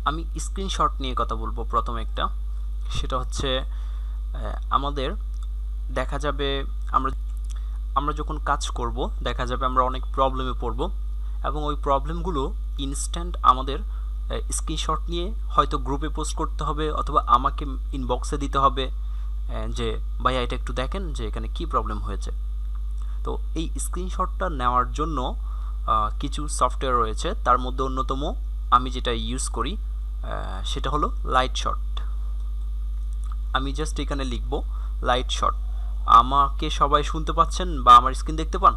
আমি স্ক্রিনশট নিয়ে কথা বলবো প্রথম একটা, সেটা হচ্ছে আমাদের দেখা যাবে আমরা আমরা যখন কাজ করব দেখা যাবে আমরা অনেক প্রবলেমে পড়ব, এবং ওই প্রবলেমগুলো ইনস্ট্যান্ট আমাদের স্ক্রিনশট নিয়ে হয়তো গ্রুপে পোস্ট করতে হবে অথবা আমাকে ইনবক্সে দিতে হবে, যে ভাইয়া এটা একটু দেখেন যে এখানে কি প্রবলেম হয়েছে। তো এই স্ক্রিনশটটা নেওয়ার জন্য কিছু সফটওয়্যার রয়েছে, তার মধ্যে অন্যতম আমি যেটা ইউজ করি সেটা হলো লাইট শট। আমি জাস্ট এখানে লিখব লাইট শট। আমাকে সবাই শুনতে পাচ্ছেন বা আমার স্ক্রিন দেখতে পান?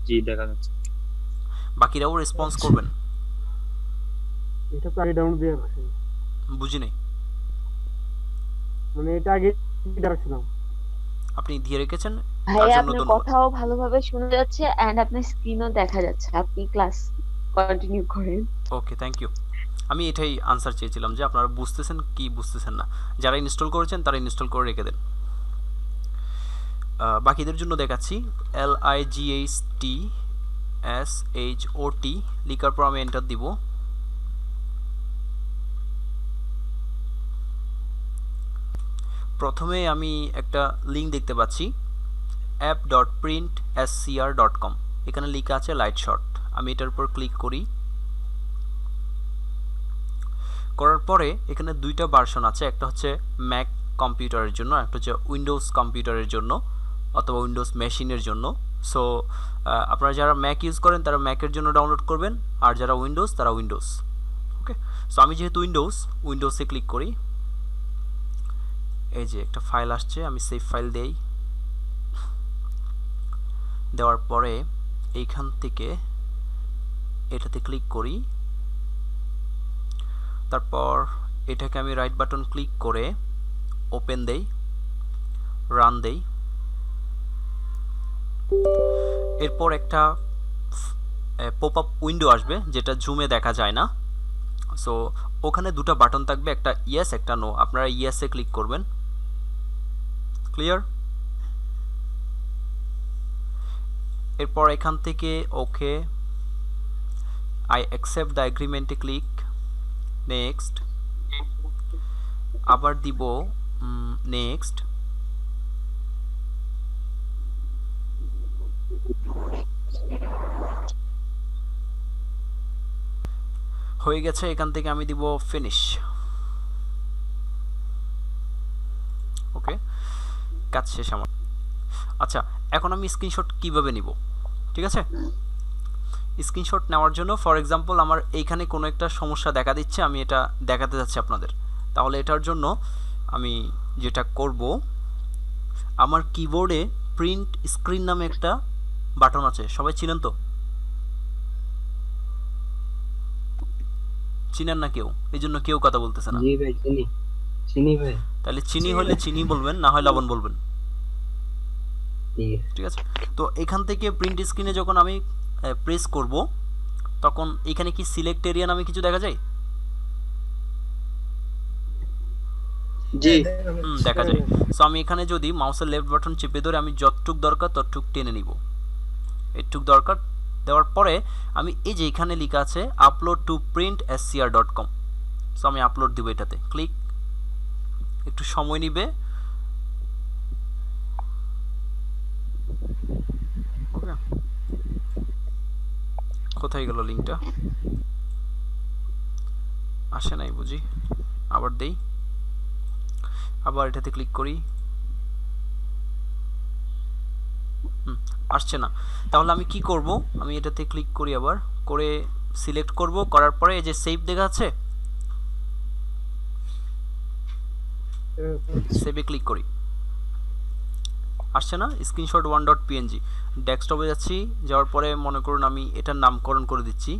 জি, দেখা যাচ্ছে। বাকিরাও রেসপন্স করবেন। এটা তো আগে ডাউনলোড দিয়ে রাখছি, বুঝি নাই। মানে এটা আগে দিয়ে রাখছিলাম। আপনি দিয়ে রেখেছেন, তার ভাইয়া জন্য আপনার ধন্যবাদ। কথাও ভালোভাবে শোনা যাচ্ছে এন্ড আপনার স্ক্রিনও দেখা যাচ্ছে। আপনি ক্লাস কন্টিনিউ করেন। ওকে, থ্যাংক ইউ। আমি এটাই আনসার চেয়েছিলাম যে আপনারা বুঝতেছেন কি বুঝতেছেন না। যারা ইনস্টল করেছেন তারা ইনস্টল করে রেখে দেন। বাকিদের জন্য দেখাচ্ছি। LIGHTSHOT লিখার পর আমি এন্টার দিব। প্রথমে আমি একটা লিঙ্ক দেখতে পাচ্ছি app.printscr.com, এখানে লেখা আছে লাইট শট। আমি এটার উপর ক্লিক করি। করার পরে এখানে দুইটা ভার্সন আছে, একটা হচ্ছে ম্যাক কম্পিউটারের জন্য, একটা হচ্ছে উইন্ডোজ কম্পিউটারের জন্য অথবা উইন্ডোজ মেশিনের জন্য। সো আপনারা যারা ম্যাক ইউজ করেন তারা ম্যাকের জন্য ডাউনলোড করবেন, আর যারা উইন্ডোজ তারা উইন্ডোজ। ওকে, সো আমি যেহেতু উইন্ডোজে ক্লিক করি। এই যে একটা ফাইল আসছে, আমি সেভ ফাইল দেই। দেওয়ার পরে এইখান থেকে এটাতে ক্লিক করি। তারপর এটাকে আমি রাইট বাটন ক্লিক করে ওপেন দেই, রান দেই। এরপর একটা পপ আপ উইন্ডো আসবে যেটা জুমে দেখা যায় না। সো ওখানে দুটো বাটন থাকবে, একটা ইয়েস একটা নো। আপনারা ইয়েসে ক্লিক করবেন। ক্লিয়ার? এরপর এখান থেকে ওকে, আই অ্যাকসেপ্ট দ্য এগ্রিমেন্টে ক্লিক, নেক্সট, আবার দিব নেক্সট। হয়ে গেছে, এখান থেকে আমি দিব ফিনিশ। ওকে, কাজ শেষ আমার। আচ্ছা, এখন আমি স্ক্রিনশট কিভাবে নিব? ঠিক আছে, স্ক্রিনশট নেওয়ার জন্য ফর এক্সাম্পল আমার এইখানে কোনো একটা সমস্যা দেখা দিচ্ছে, আমি এটা দেখাতে যাচ্ছি আপনাদের। তাহলে এটার জন্য আমি যেটা করব, আমার কিবোর্ডে প্রিন্ট স্ক্রিন নামে একটা বাটন আছে, সবাই চিনেন তো? চিনেন না কেউ? এই জন্য কেউ কথা বলতেছে না। জি ভাই, চিনি চিনি ভাই। তাহলে চিনি হলে চিনি বলবেন, না হয় লবণ বলবেন। ঠিক আছে। ঠিক আছে, তো এখান থেকে প্রিন্ট স্ক্রিনে যখন আমি প্রেস করব, তখন এখানে কি সিলেক্ট এরিয়া নামে কিছু দেখা যায়? জি, দেখা যায়। সো আমি এখানে যদি মাউসের লেফট বাটন চেপে ধরে আমি যতটুক দরকার ততটুক টেনে নিব। এটুক দরকার দেওয়ার পরে আমি এই যে এখানে লেখা আছে আপলোড টু printscr.com, সো আমি আপলোড দিব, এটাতে ক্লিক। একটু সময় নিবে। ওকে, কোথায় গেল লিঙ্কটা? আসে নাই বুঝি। আবার দেই, আবার এটাতে ক্লিক করি। আসছে না। তাহলে আমি কি করব, আমি এটাতে ক্লিক করি, আবার করে সিলেক্ট করব, করার পরে এই যে সেভ দেখা আছে, সেভে ক্লিক করি। আসছে না স্ক্রিনশট 1.png। ডেস্কটপে যাচ্ছি, যাওয়ার পরে মনে করুন আমি এটার নামকরণ করে দিচ্ছি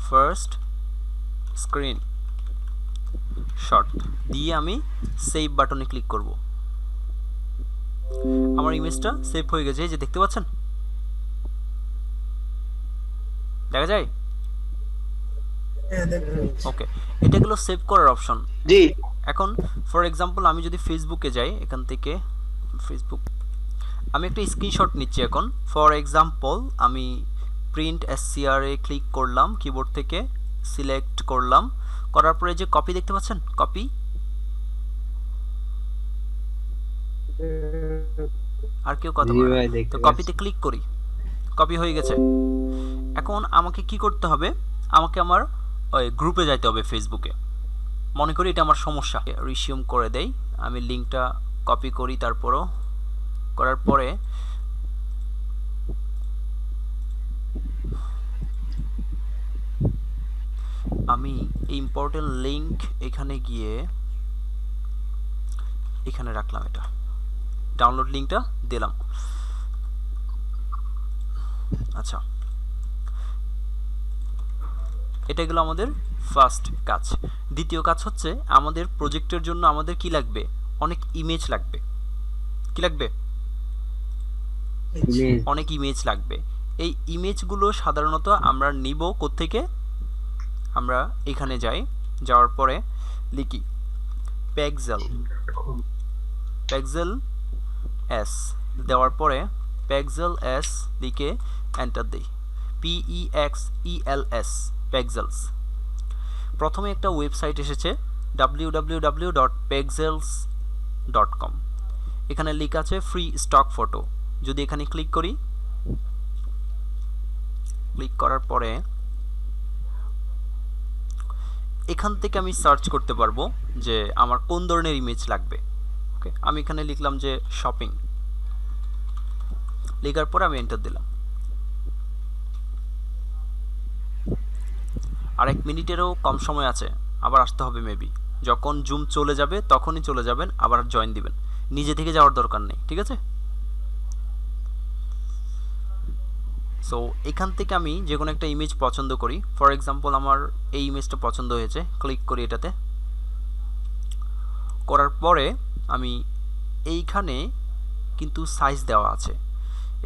ফার্স্ট স্ক্রিন শট দিয়ে আমি সেভ বাটনে ক্লিক করব। আমার ইমেজটা সেভ হয়ে গেছে, এই যে দেখতে পাচ্ছেন, দেখা যায়। ওকে, এটা গেল সেভ করার অপশন। জি। এখন ফর এক্সাম্পল আমি যদি ফেসবুকে যাই, এখান থেকে ফেসবুক, আমি একটা স্ক্রিনশট নিচ্ছি এখন। ফর এক্সাম্পল আমি প্রিন্ট এসসিআর এ ক্লিক করলাম, কিবোর্ড থেকে সিলেক্ট করলাম, করার পরে যে কপি দেখতে পাচ্ছেন, কপি, আর কেউ কথা জি বলে না। ভাই তো দেখতে কপিতে পাচ্ছি। ক্লিক করি, কপি হয়ে গেছে। এখন আমাকে কি করতে হবে, আমাকে আমার ওই গ্রুপে যাইতে হবে ফেসবুকে। মনে করি এটা আমার সমস্যা, রিসিউম করে দেই, আমি লিঙ্কটা কপি করি, তারপরও করার পরে আমি ইম্পর্টেন্ট লিঙ্ক এখানে গিয়ে এখানে রাখলাম, এটা ডাউনলোড লিঙ্কটা দিলাম। আচ্ছা, এটা গেল আমাদের ফার্স্ট কাজ। দ্বিতীয় কাজ হচ্ছে আমাদের প্রজেক্টের জন্য আমাদের কি লাগবে, অনেক ইমেজ লাগবে। কি লাগবে, ইমেজ। অনেক ইমেজ লাগবে। এই ইমেজগুলো সাধারণত আমরা নিব কোত্থেকে, আমরা এখানে যাই, যাওয়ার পরে লিখি পেক্সেল, পেক্সেল এস, দেওয়ার পরে পেক্সেল এস লিখে এন্টার দিই, PEXELS, পেক্সেলস। প্রথমে একটা ওয়েবসাইট এসেছে www.pexels.com, এখানে লেখা আছে ফ্রি স্টক ফটো। যদি এখানে ক্লিক করি, ক্লিক করার পরে এখান থেকে আমি সার্চ করতে পারবো যে আমার কোন ধরনের ইমেজ লাগবে। ওকে, আমি এখানে লিখলাম যে শপিং, লেখার পরে আমি এন্টার দিলাম। আর 1 মিনিটেরও কম সময় আছে, আবার আসতে হবে মেবি। যখন জুম চলে যাবে তখনই চলে যাবেন, আবার জয়েন দিবেন, নিজে থেকে যাওয়ার দরকার নেই, ঠিক আছে? সো এখান থেকে আমি যে কোনো একটা ইমেজ পছন্দ করি, ফর এক্সাম্পল আমার এই ইমেজটা পছন্দ হয়েছে, ক্লিক করি এটাতে। করার পরে আমি এইখানে কিন্তু সাইজ দেওয়া আছে,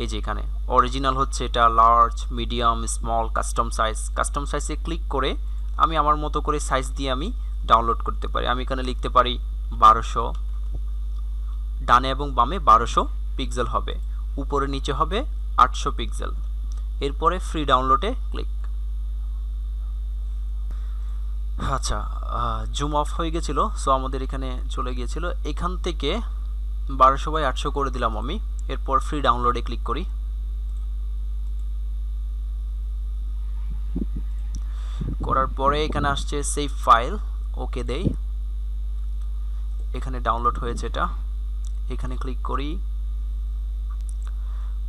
এই যে এখানে অরিজিনাল হচ্ছে এটা, large, medium, small, custom size. Custom সাইজে ক্লিক করে আমি আমার মতো করে সাইজ দিয়ে আমি ডাউনলোড করতে পারি। আমি এখানে লিখতে পারি 1200, ডানে এবং বামে 1200 পিক্সেল হবে, উপরে নিচে হবে 800 পিক্সেল। এরপরে ফ্রি ডাউনলোডে ক্লিক। আচ্ছা, জুম অফ হয়ে গেছিল, সো আমাদের এখানে চলে গিয়েছিল। এখান থেকে 1200/800 করে দিলাম আমি। এরপর ফ্রি ডাউনলোডে ক্লিক করি। করার পরে এখানে আসছে সেভ ফাইল, ওকে দেই। এখানে ডাউনলোড হয়েছে এটা, এখানে ক্লিক করি।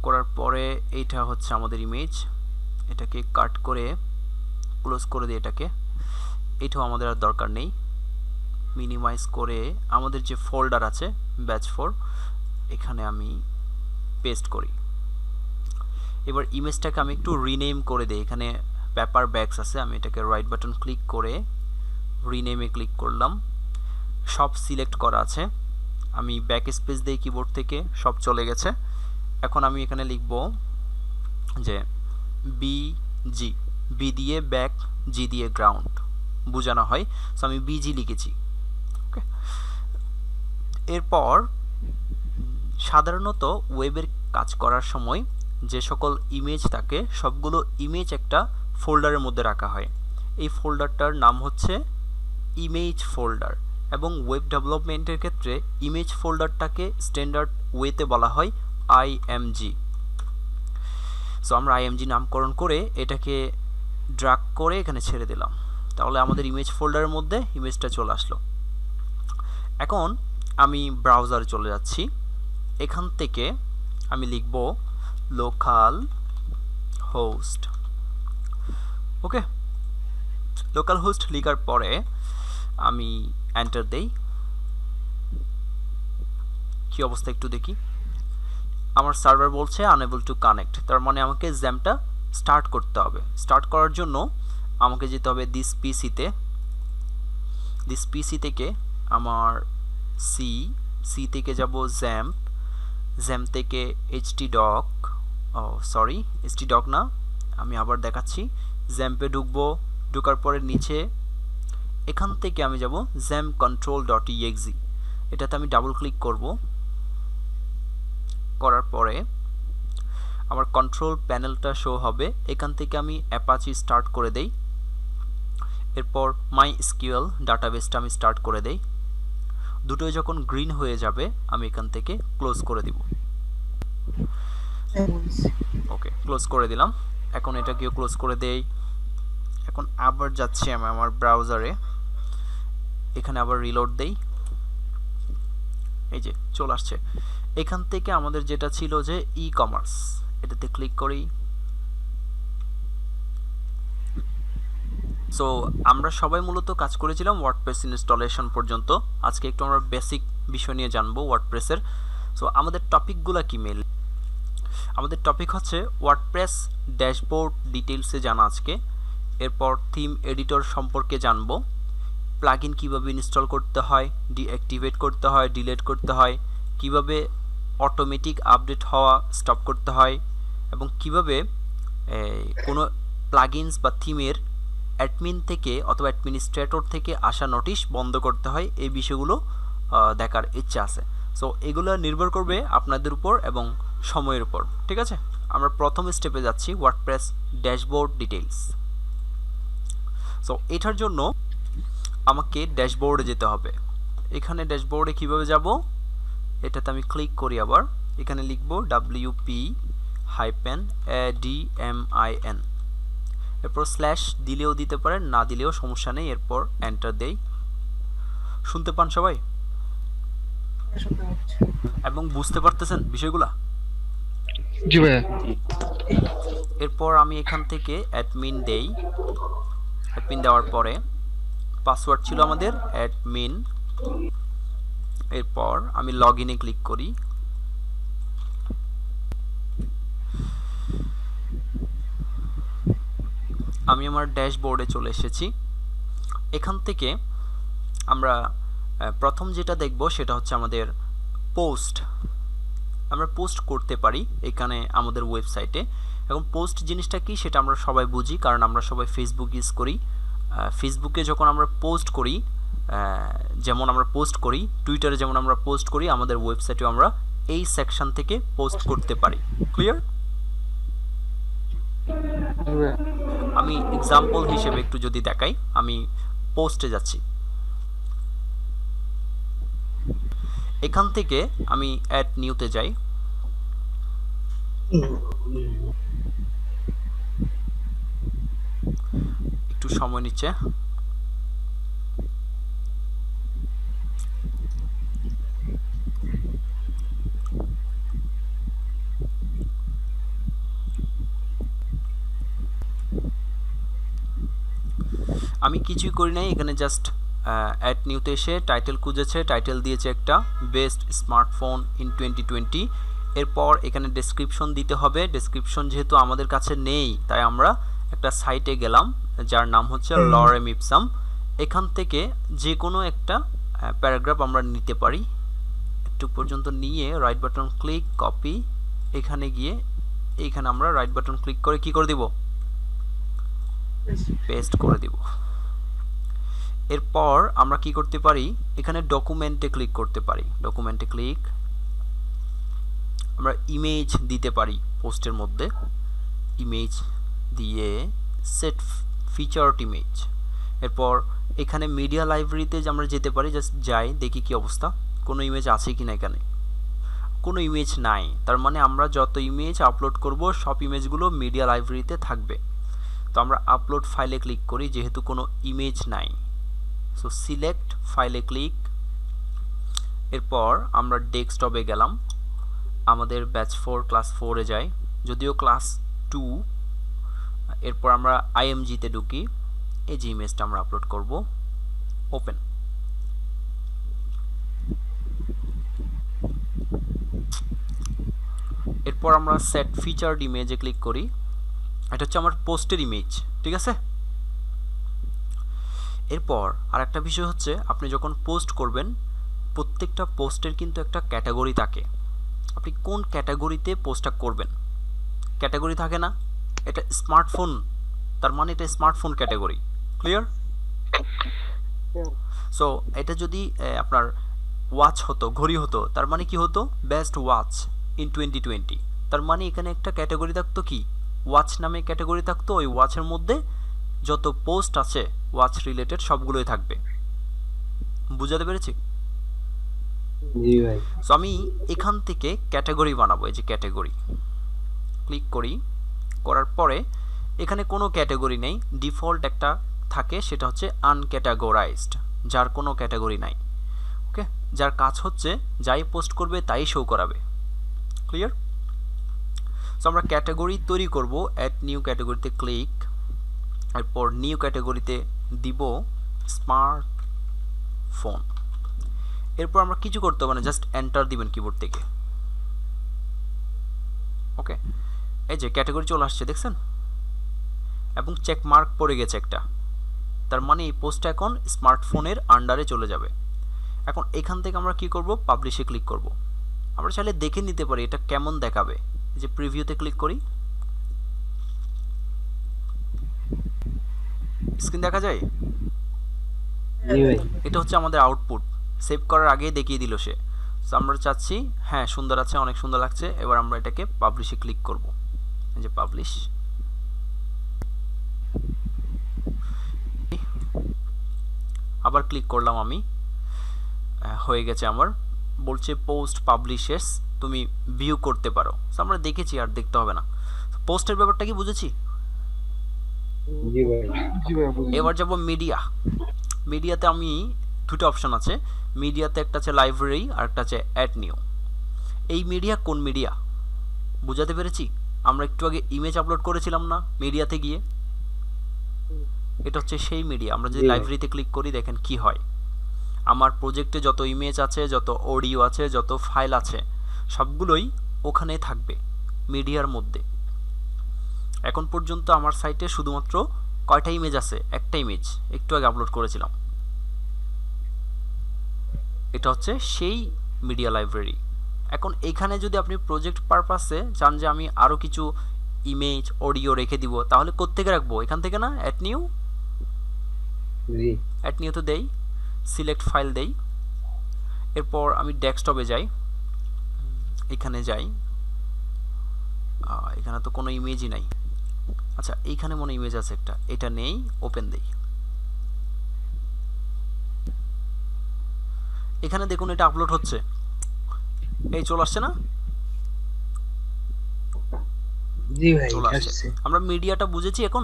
করার পরে এইটা হচ্ছে আমাদের ইমেজ, এটাকে কাট করে ক্লোজ করে দিই এটাকে। এটাও আমাদের আর দরকার নেই। মিনিমাইজ করে আমাদের যে ফোল্ডার আছে ব্যাচ 4, এখানে আমি পেস্ট করি। এবার ইমেজটাকে আমি একটু রিনেম করে দিই। এখানে পেপার ব্যাগস আছে, আমি এটাকে রাইট বাটন ক্লিক করে রিনেমে ক্লিক করলাম। সব সিলেক্ট করা আছে, আমি ব্যাক স্পেস দিয়ে কিবোর্ড থেকে সব চলে গেছে। এখন আমি এখানে লিখব যে BG, বি দিয়ে ব্যাক, জি দিয়ে গ্রাউন্ড বোঝানো হয়, সো আমি BG লিখেছি। ওকে, এরপর সাধারণত ওয়েবের কাজ করার সময় যে সকল ইমেজ থাকে সবগুলো ইমেজ একটা ফোল্ডারের মধ্যে রাখা হয়। এই ফোল্ডারটার নাম হচ্ছে ইমেজ ফোল্ডার, এবং ওয়েব ডেভেলপমেন্টের ক্ষেত্রে ইমেজ ফোল্ডারটাকে স্ট্যান্ডার্ড ওয়েতে বলা হয় IMG। সো আমরা IMG নামকরণ করে এটাকে ড্র্যাগ করে এখানে ছেড়ে দিলাম, তাহলে আমাদের ইমেজ ফোল্ডারের মধ্যে ইমেজটা চলে আসলো। এখন আমি ব্রাউজারে চলে যাচ্ছি, এখান থেকে আমি লিখব লোকাল হোস্ট। ওকে, লোকাল হোস্ট লেখার পরে আমি এন্টার দেই। কি অবস্থা একটু দেখি, আমার সার্ভার বলছে আনএবল টু কানেক্ট, তার মানে আমাকে জ্যামটা স্টার্ট করতে হবে। স্টার্ট করার জন্য আমাকে যেতে হবে দিস পিসি থেকে আমার সি থেকে যাব জ্যাম থেকে htdoc, htdoc না, আমি আবার দেখাচ্ছি। জ্যাম্পে ঢুকবো, ঢোকার পরে নিচে এখান থেকে আমি যাব xamcontrol.exe, এটাতে আমি ডাবল ক্লিক করব। করার পরে আমার কন্ট্রোল প্যানেলটা শো হবে। এখান থেকে আমি অ্যাপাচি স্টার্ট করে দেই, এরপর মাই এসকিউএল ডাটাবেসটা আমি স্টার্ট করে দেই। দুটোই যখন গ্রিন হয়ে যাবে আমি এখান থেকে ক্লোজ করে দিব। ওকে, ক্লোজ করে দিলাম। এখন এটাকেও ক্লোজ করে দেই। এখন আবার যাচ্ছি আমি আমার ব্রাউজারে, এখানে আবার রিলোড দেই। এই যে চলে আসছে। এখান থেকে আমাদের যেটা ছিল যে ই কমার্স, এটাতে ক্লিক করি। সো আমরা সবাই মূলত কাজ করেছিলাম ওয়ার্ডপ্রেস ইনস্টলেশন পর্যন্ত। আজকে একটু আমরা বেসিক বিষয় নিয়ে জানবো ওয়ার্ডপ্রেসের। সো আমাদের টপিকগুলো কি মেল, আমাদের টপিক হচ্ছে ওয়ার্ডপ্রেস ড্যাশবোর্ড ডিটেইলসে জানা আজকে। এরপর থিম এডিটর সম্পর্কে জানবো, প্লাগইন কিভাবে ইনস্টল করতে হয়, ডিঅ্যাক্টিভেট করতে হয়, ডিলিট করতে হয়, কিভাবে অটোমেটিক আপডেট হওয়া স্টপ করতে হয়, এবং কিভাবে কোনো প্লাগইনস বা থিমের অ্যাডমিন থেকে অথবা অ্যাডমিনিস্ট্রেটর থেকে আসা নোটিশ বন্ধ করতে হয়। এই বিষয়গুলো দেখার ইচ্ছা আছে। সো এগুলো নির্ভর করবে আপনাদের উপর এবং সময়ের উপর, ঠিক আছে। আমরা প্রথম স্টেপে যাচ্ছি, ওয়ার্ডপ্রেস ড্যাশবোর্ড ডিটেইলস। সো এটার জন্য আমাকে ড্যাশবোর্ডে যেতে হবে। এখানে ড্যাশবোর্ডে কিভাবে যাব, এটাতে আমি ক্লিক করি। আবার এখানে লিখব WP-ADMIN, এরপর স্ল্যাশ দিলেও দিতে পারেন, না দিলেও সমস্যা নেই। এরপর এন্টার দেই। শুনতে পান সবাই এবং বুঝতে পারতেছেন বিষয়গুলা? জি ভাইয়া। এরপর আমি এখান থেকে অ্যাডমিন দেই। অ্যাডমিন দেওয়ার পরে পাসওয়ার্ড ছিল আমাদের অ্যাডমিন। এরপর আমি লগ ইনে ক্লিক করি। আমি আমার ড্যাশবোর্ডে চলে এসেছি। এখান থেকে আমরা প্রথম যেটা দেখব সেটা হচ্ছে আমাদের পোস্ট। আমরা পোস্ট করতে পারি এখানে আমাদের ওয়েবসাইটে। এখন পোস্ট জিনিসটা কি সেটা আমরা সবাই বুঝি, কারণ আমরা সবাই ফেসবুক ইউজ করি। ফেসবুকে যখন আমরা পোস্ট করি, যেমন আমরা পোস্ট করি টুইটারে, যেমন আমরা পোস্ট করি, আমাদের ওয়েবসাইটেও আমরা এই সেকশন থেকে পোস্ট করতে পারি। ক্লিয়ার? আমি এক্সাম্পল হিসেবে একটু যদি দেখাই, আমি পোস্টে যাচ্ছি। এখান থেকে আমি অ্যাড নিউতে যাই। একটু সময় নিচ্ছে। আমি কিছুই করি নাই, এখানে জাস্ট অ্যাড নিউতে এসে টাইটেল খুঁজেছে, টাইটেল দিয়েছে একটা বেস্ট স্মার্টফোন ইন 2020। এরপর এখানে ডেসক্রিপশন দিতে হবে। ডেসক্রিপশন যেহেতু আমাদের কাছে নেই, তাই আমরা একটা সাইটে গেলাম যার নাম হচ্ছে লরেম ইপসাম। এখান থেকে যে কোনো একটা প্যারাগ্রাফ আমরা নিতে পারি। একটু পর্যন্ত নিয়ে রাইট বাটন ক্লিক, কপি, এখানে গিয়ে এইখানে আমরা রাইট বাটন ক্লিক করে কি করে দিব, পেস্ট করে দিব। এরপর আমরা কি করতে পারি, এখানে ডকুমেন্টে ক্লিক করতে পারি। ডকুমেন্টে ক্লিক, আমরা ইমেজ দিতে পারি পোস্টের মধ্যে। ইমেজ দিয়ে সেট ফিচারড ইমেজ। এরপর এখানে মিডিয়া লাইব্রেরিতে আমরা যেতে পারি, জাস্ট যাই দেখি কি অবস্থা, কোনো ইমেজ আছে কি না। এখানে কোনো ইমেজ নাই, তার মানে আমরা যত ইমেজ আপলোড করব সব ইমেজগুলো মিডিয়া লাইব্রেরিতে থাকবে। তো আমরা আপলোড ফাইলে ক্লিক করি, যেহেতু কোনো ইমেজ নাই। সো সিলেক্ট ফাইলে ক্লিক। এরপর আমরা ডেস্কটপে গেলাম, আমাদের ব্যাচ 4 ক্লাস 4-এ যাই, যদিও ক্লাস 2। এরপর আমরা আইএমজিতে ঢুকি, এই যে ইমেজটা আমরা আপলোড করব। ওপেন। এরপর আমরা সেট ফিচারড ইমেজে ক্লিক করি। এটা হচ্ছে আমার পোস্টের ইমেজ, ঠিক আছে। এরপর আরেকটা বিষয় হচ্ছে, আপনি যখন পোস্ট করবেন প্রত্যেকটা পোস্টের কিন্তু একটা ক্যাটাগরি থাকে। আপনি কোন ক্যাটাগরিতে পোস্টটা করবেন, ক্যাটাগরি থাকে না। এটা স্মার্টফোন, তার মানে এটা স্মার্টফোন ক্যাটাগরি। ক্লিয়ার? সো এটা যদি আপনার ওয়াচ হতো, ঘড়ি হতো, তার মানে কি হতো, বেস্ট ওয়াচ ইন 2020। তার মানে এখানে একটা ক্যাটাগরি থাকতো কি, ওয়াচ নামে ক্যাটাগরি থাকতো, ওই ওয়াচের মধ্যে যত পোস্ট আছে ওয়াচ রিলেটেড সবগুলোই থাকবে। বুঝাতে পেরেছি? জি ভাই। সো আমি এখান থেকে ক্যাটাগরি বানাবো, এই যে ক্যাটাগরি ক্লিক করি, করার পরে এখানে কোনো ক্যাটাগরি নেই, ডিফল্ট একটা থাকে, সেটা হচ্ছে আনক্যাটাগরাইজড, যার কোনো ক্যাটাগরি নাই। ওকে, যার কাজ হচ্ছে যাই পোস্ট করবে তাই শো করাবে। ক্লিয়ার? সো আমরা ক্যাটাগরি তৈরি করব, অ্যাড নিউ ক্যাটাগরিতে ক্লিক, এরপর নিউ ক্যাটাগরিতে দিব স্মার্টফোন। এরপর আমরা কিছু করতে হবে না, জাস্ট এন্টার দিবেন কিবোর্ড থেকে। ওকে, এই যে ক্যাটাগরি চলে আসছে দেখছেন, এবং চেক মার্ক পড়ে গেছে একটা, তার মানে এই পোস্টটা এখন স্মার্টফোনের আন্ডারে চলে যাবে। এখন এখান থেকে আমরা কি করব, পাবলিশে ক্লিক করব। আমরা চাইলে দেখে নিতে পারি এটা কেমন দেখাবে। এই যে প্রিভিউতে ক্লিক করি, স্ক্রিন দেখা যায়। জি ভাই। এটা হচ্ছে আমাদের আউটপুট, সেভ করার আগেই দেখিয়ে দিল সে। সো আমরা চাচ্ছি হ্যাঁ সুন্দর আছে, অনেক সুন্দর লাগছে। এবার আমরা এটাকে পাবলিশে ক্লিক করব, এই যে পাবলিশ। আবার ক্লিক করলাম আমি, হয়ে গেছে আমার। বলছে পোস্ট পাবলিশেস, তুমি ভিউ করতে পারো। সো আমরা দেখেছি, আর দেখতে হবে না। পোস্টের ব্যাপারটা কি বুঝেছি? জি ভাই। জি ভাই বুঝছি। এবার যাব মিডিয়া। মিডিয়াতে আমি দুটো অপশন আছে, মিডিয়াতে একটা আছে লাইব্রেরি আর একটা আছে অ্যাড নিউ। এই মিডিয়া কোন মিডিয়া বুঝাতে পেরেছি? আমরা একটু আগে ইমেজ আপলোড করেছিলাম না মিডিয়াতে গিয়ে, এটা হচ্ছে সেই মিডিয়া। আমরা যদি জি ভাই। লাইব্রেরিতে ক্লিক করি দেখেন কি হয়, আমার প্রজেক্টে যত ইমেজ আছে, যত অডিও আছে, যত ফাইল আছে সবগুলোই ওখানে থাকবে মিডিয়ার মধ্যে। এখন পর্যন্ত আমার সাইটে শুধুমাত্র কয়টা ইমেজ আছে? একটা ইমেজ একটু আগে আপলোড করেছিলাম। এটা হচ্ছে সেই মিডিয়া লাইব্রেরি। এখন এখানে যদি আপনি প্রজেক্ট পারপাসে চান যে আমি আরও কিছু ইমেজ অডিও রেখে দিব, তাহলে কোত্থেকে রাখবো? এখান থেকে না, অ্যাড নিউ। জি। অ্যাড নিউতে দেই, সিলেক্ট ফাইল দেই, এরপর আমি ডেস্কটপে যাই, এখানে যাই, এখানে তো কোনো ইমেজই নাই। আচ্ছা এইখানে মনে ইমেজ আছে একটা, এটা নেই, ওপেন দেই। এখানে দেখুন এটা আপলোড হচ্ছে, এই চলে আসছে না? জি ভাই চলে আসছে। আসছে। আমরা মিডিয়াটা বুঝেছি এখন।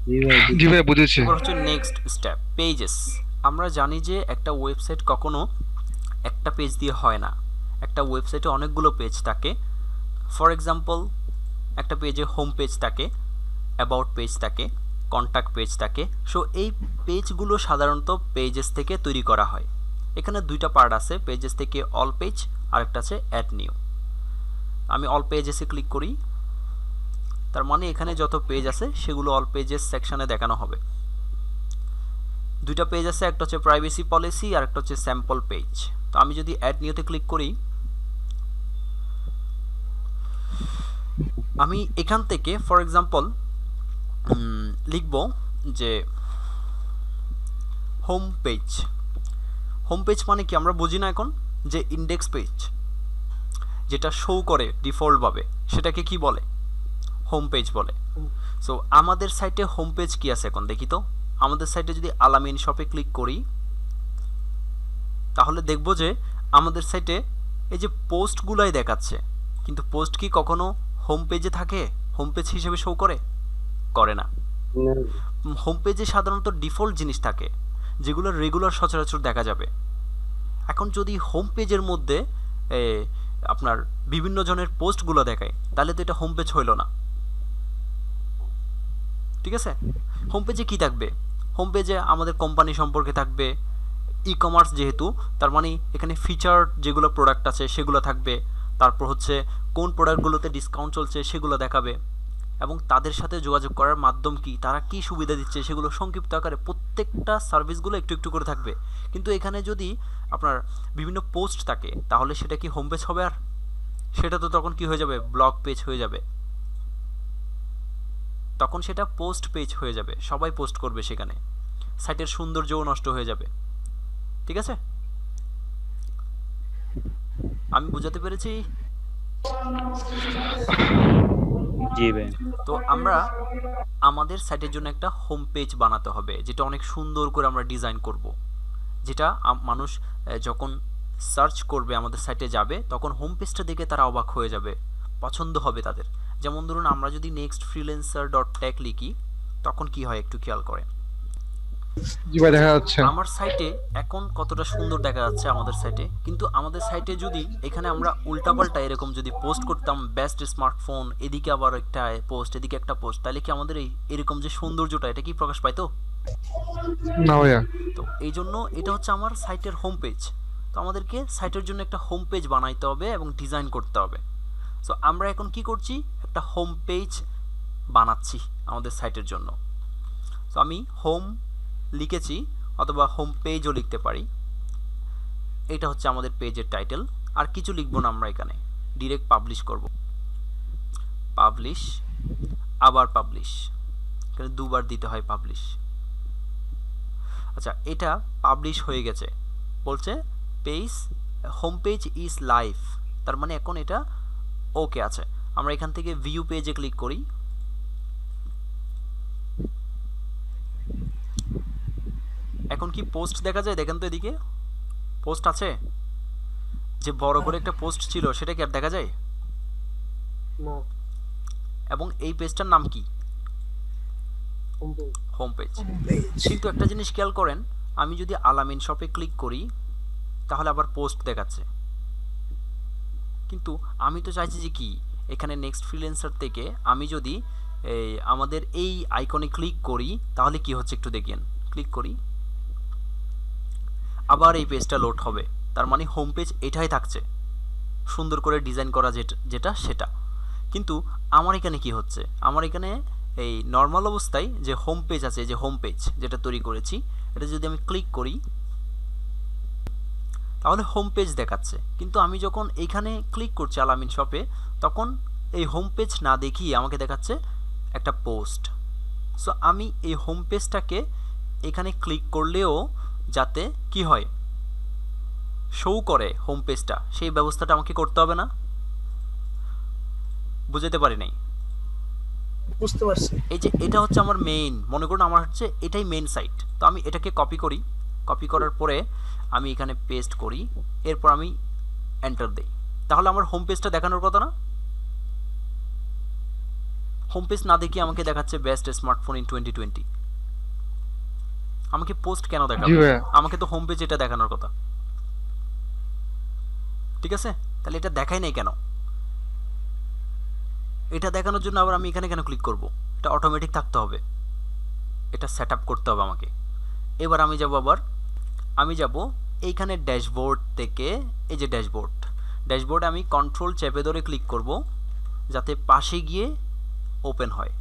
জি ভাই। জি ভাই বুঝেছি। এবার হচ্ছে নেক্সট স্টেপ, পেজেস। আমরা জানি যে একটা ওয়েবসাইট কখনো একটা পেজ দিয়ে হয় না, একটা ওয়েবসাইটে অনেকগুলো পেজ থাকে। ফর এক্সাম্পল একটা পেজে হোম পেজ থাকে, অ্যাবাউট পেজ থাকে, কন্ট্যাক্ট পেজ থাকে। সো এই পেজগুলো সাধারণত পেজেস থেকে তৈরি করা হয়। এখানে দুইটা পার্ট আছে, পেজেস থেকে অল পেজ, আর একটা আছে অ্যাড নিউ। আমি অল পেজেসে ক্লিক করি, তার মানে এখানে যত পেজ আছে সেগুলো অল পেজেস সেকশনে দেখানো হবে। দুইটা পেজ আছে, একটা হচ্ছে প্রাইভেসি পলিসি আর একটা হচ্ছে স্যাম্পল পেজ। তো আমি যদি অ্যাড নিউতে ক্লিক করি, আমি এখান থেকে ফর এক্সাম্পল লিখব যে হোম পেজ। হোম পেজ মানে কি আমরা বুঝি না এখন, যে ইন্ডেক্স পেজ যেটা শো করে ডিফল্টভাবে সেটাকে কি বলে? হোম পেজ বলে। সো আমাদের সাইটে হোম পেজ কি আছে এখন দেখি তো। আমাদের সাইটে যদি আলামিন শপে ক্লিক করি তাহলে দেখব যে আমাদের সাইটে এই যে পোস্টগুলাই দেখাচ্ছে, কিন্তু পোস্ট কি কখনো হোম পেজে থাকে? হোম পেজ হিসেবে শো করে? করে না। না। হোম পেজে সাধারণত ডিফল্ট জিনিস থাকে যেগুলো রেগুলার সচরাচর দেখা যাবে। এখন যদি হোম পেজের মধ্যে আপনার বিভিন্ন জনের পোস্টগুলো দেখায় তাহলে তো এটা হোম পেজ হইল না, ঠিক আছে? হোম পেজে কি থাকবে? হোম পেজে আমাদের কোম্পানি সম্পর্কে থাকবে, ই কমার্স যেহেতু তার মানে এখানে ফিচার যেগুলো প্রোডাক্ট আছে সেগুলো থাকবে, তারপর হচ্ছে কোন প্রোডাক্টগুলোতে ডিসকাউন্ট চলছে সেগুলো দেখাবে, এবং তাদের সাথে যোগাযোগ করার মাধ্যম কি, তারা কি সুবিধা দিচ্ছে সেগুলো সংক্ষিপ্ত আকারে প্রত্যেকটা সার্ভিসগুলো একটু একটু করে থাকবে। কিন্তু এখানে যদি আপনার বিভিন্ন পোস্ট থাকে তাহলে সেটা কি হোম পেজ হবে? আর সেটা তো তখন কি হয়ে যাবে? ব্লগ পেজ হয়ে যাবে। তখন সেটা পোস্ট পেজ হয়ে যাবে, সবাই পোস্ট করবে সেখানে, সাইটের সৌন্দর্যও নষ্ট হয়ে যাবে। ঠিক আছে? আমি বুঝাতে পেরেছি? জি ভাই। তো আমরা আমাদের সাইটের জন্য একটা হোম পেজ বানাতে হবে, যেটা অনেক সুন্দর করে আমরা ডিজাইন করব, যেটা মানুষ যখন সার্চ করবে, আমাদের সাইটে যাবে, তখন হোম পেজটা দেখে তারা অবাক হয়ে যাবে, পছন্দ হবে তাদের। যেমন ধরুন আমরা যদি নেক্সট ফ্রিল্যান্সার ডট টেক লিখি, তখন কি হয় একটু খেয়াল করেন। জি ভাই, দেখা যাচ্ছে। আমার সাইটে এখন কতটা সুন্দর দেখা যাচ্ছে আমাদের সাইটে, কিন্তু আমাদের সাইটে যদি এখানে আমরা উল্টাপাল্টা এরকম যদি পোস্ট করতাম, বেস্ট স্মার্টফোন, এদিকে আবার একটা পোস্ট, এদিকে একটা পোস্ট, তাহলে কি আমাদের এরকম যে সৌন্দর্যটা, এটা কি প্রকাশ পাইতো? না ভাইয়া। তো এই জন্য এটা হচ্ছে আমার সাইটের হোম পেজ। তো আমাদেরকে সাইটের জন্য একটা হোম পেজ বানাইতে হবে এবং ডিজাইন করতে হবে। সো আমরা এখন কি করছি, একটা হোম পেজ বানাচ্ছি আমাদের সাইটের জন্য। সো আমি হোম লিখেছি, অথবা হোম পেজও লিখতে পারি। এটা হচ্ছে আমাদের পেজের টাইটেল। আর কিছু লিখবো না, আমরা এখানে ডিরেক্ট পাবলিশ করব। পাবলিশ, আবার পাবলিশ, এখানে দুবার দিতে হয় পাবলিশ। আচ্ছা, এটা পাবলিশ হয়ে গেছে, বলছে page home page is live, তার মানে এখন এটা ওকে আছে। আমরা এখান থেকে ভিউ পেজে ক্লিক করি। এখন কি পোস্ট দেখা যায়? দেখেন তো এদিকে পোস্ট আছে, যে বড় করে একটা পোস্ট ছিল সেটা কি আর দেখা যায়? না, এবং এই পেজটার নাম কি? Home page. কিন্তু একটা জিনিস খেয়াল করেন, আমি যদি আলামিন শপে ক্লিক করি, তাহলে আবার পোস্ট দেখাচ্ছে। কিন্তু আমি তো চাইছি যে কি, এখানে নেক্সট ফ্রিল্যান্সার থেকে আমি যদি আমাদের এই আইকনে ক্লিক করি, তাহলে কি হচ্ছে একটু দেখেন। ক্লিক করি, আবার এই পেজটা লোড হবে, তার মানে হোম পেজ এটাই থাকছে, সুন্দর করে ডিজাইন করা যেটা সেটা। কিন্তু আমার এখানে কি হচ্ছে, আমার এখানে এই নর্মাল অবস্থায় যে হোম পেজ আছে, যে হোম পেজ যেটা তৈরি করেছি, এটা যদি আমি ক্লিক করি, তাহলে হোম পেজ দেখাচ্ছে। কিন্তু আমি যখন এইখানে ক্লিক করছি আলামিন শপে, তখন এই হোম পেজ না দেখিয়ে আমাকে দেখাচ্ছে একটা পোস্ট। সো আমি এই হোম পেজটাকে এখানে ক্লিক করলেও যাতে কি হয়, শো করে হোম পেজটা, সেই ব্যবস্থাটা আমাকে করতে হবে না? বুঝতে পারি নাই। বুঝতে পারছি। এই যে এটা হচ্ছে আমার মেইন, মনে করুন আমার হচ্ছে এটাই মেইন সাইট। তো আমি এটাকে কপি করি, কপি করার পরে আমি এখানে পেস্ট করি, এরপর আমি এন্টার দেই, তাহলে আমার হোম পেজটা দেখানোর কথা না? হোম পেজ না দেখিয়ে আমাকে দেখাচ্ছে বেস্ট স্মার্টফোন ইন 2020। আমাকে পোস্ট কেন দেখাবে? জি ভাইয়া। আমাকে তো হোম পেজ এটা দেখানোর কথা, ঠিক আছে? তাহলে এটা দেখাই নাই কেন? এটা দেখানোর জন্য আবার আমি এখানে কেন ক্লিক করব? এটা অটোমেটিক থাকতে হবে, এটা সেট আপ করতে হবে আমাকে। এবার আমি যাব এইখানে ড্যাশবোর্ড থেকে, এই যে ড্যাশবোর্ডে আমি কন্ট্রোল চেপে ধরে ক্লিক করব, যাতে পাশে গিয়ে ওপেন হয়।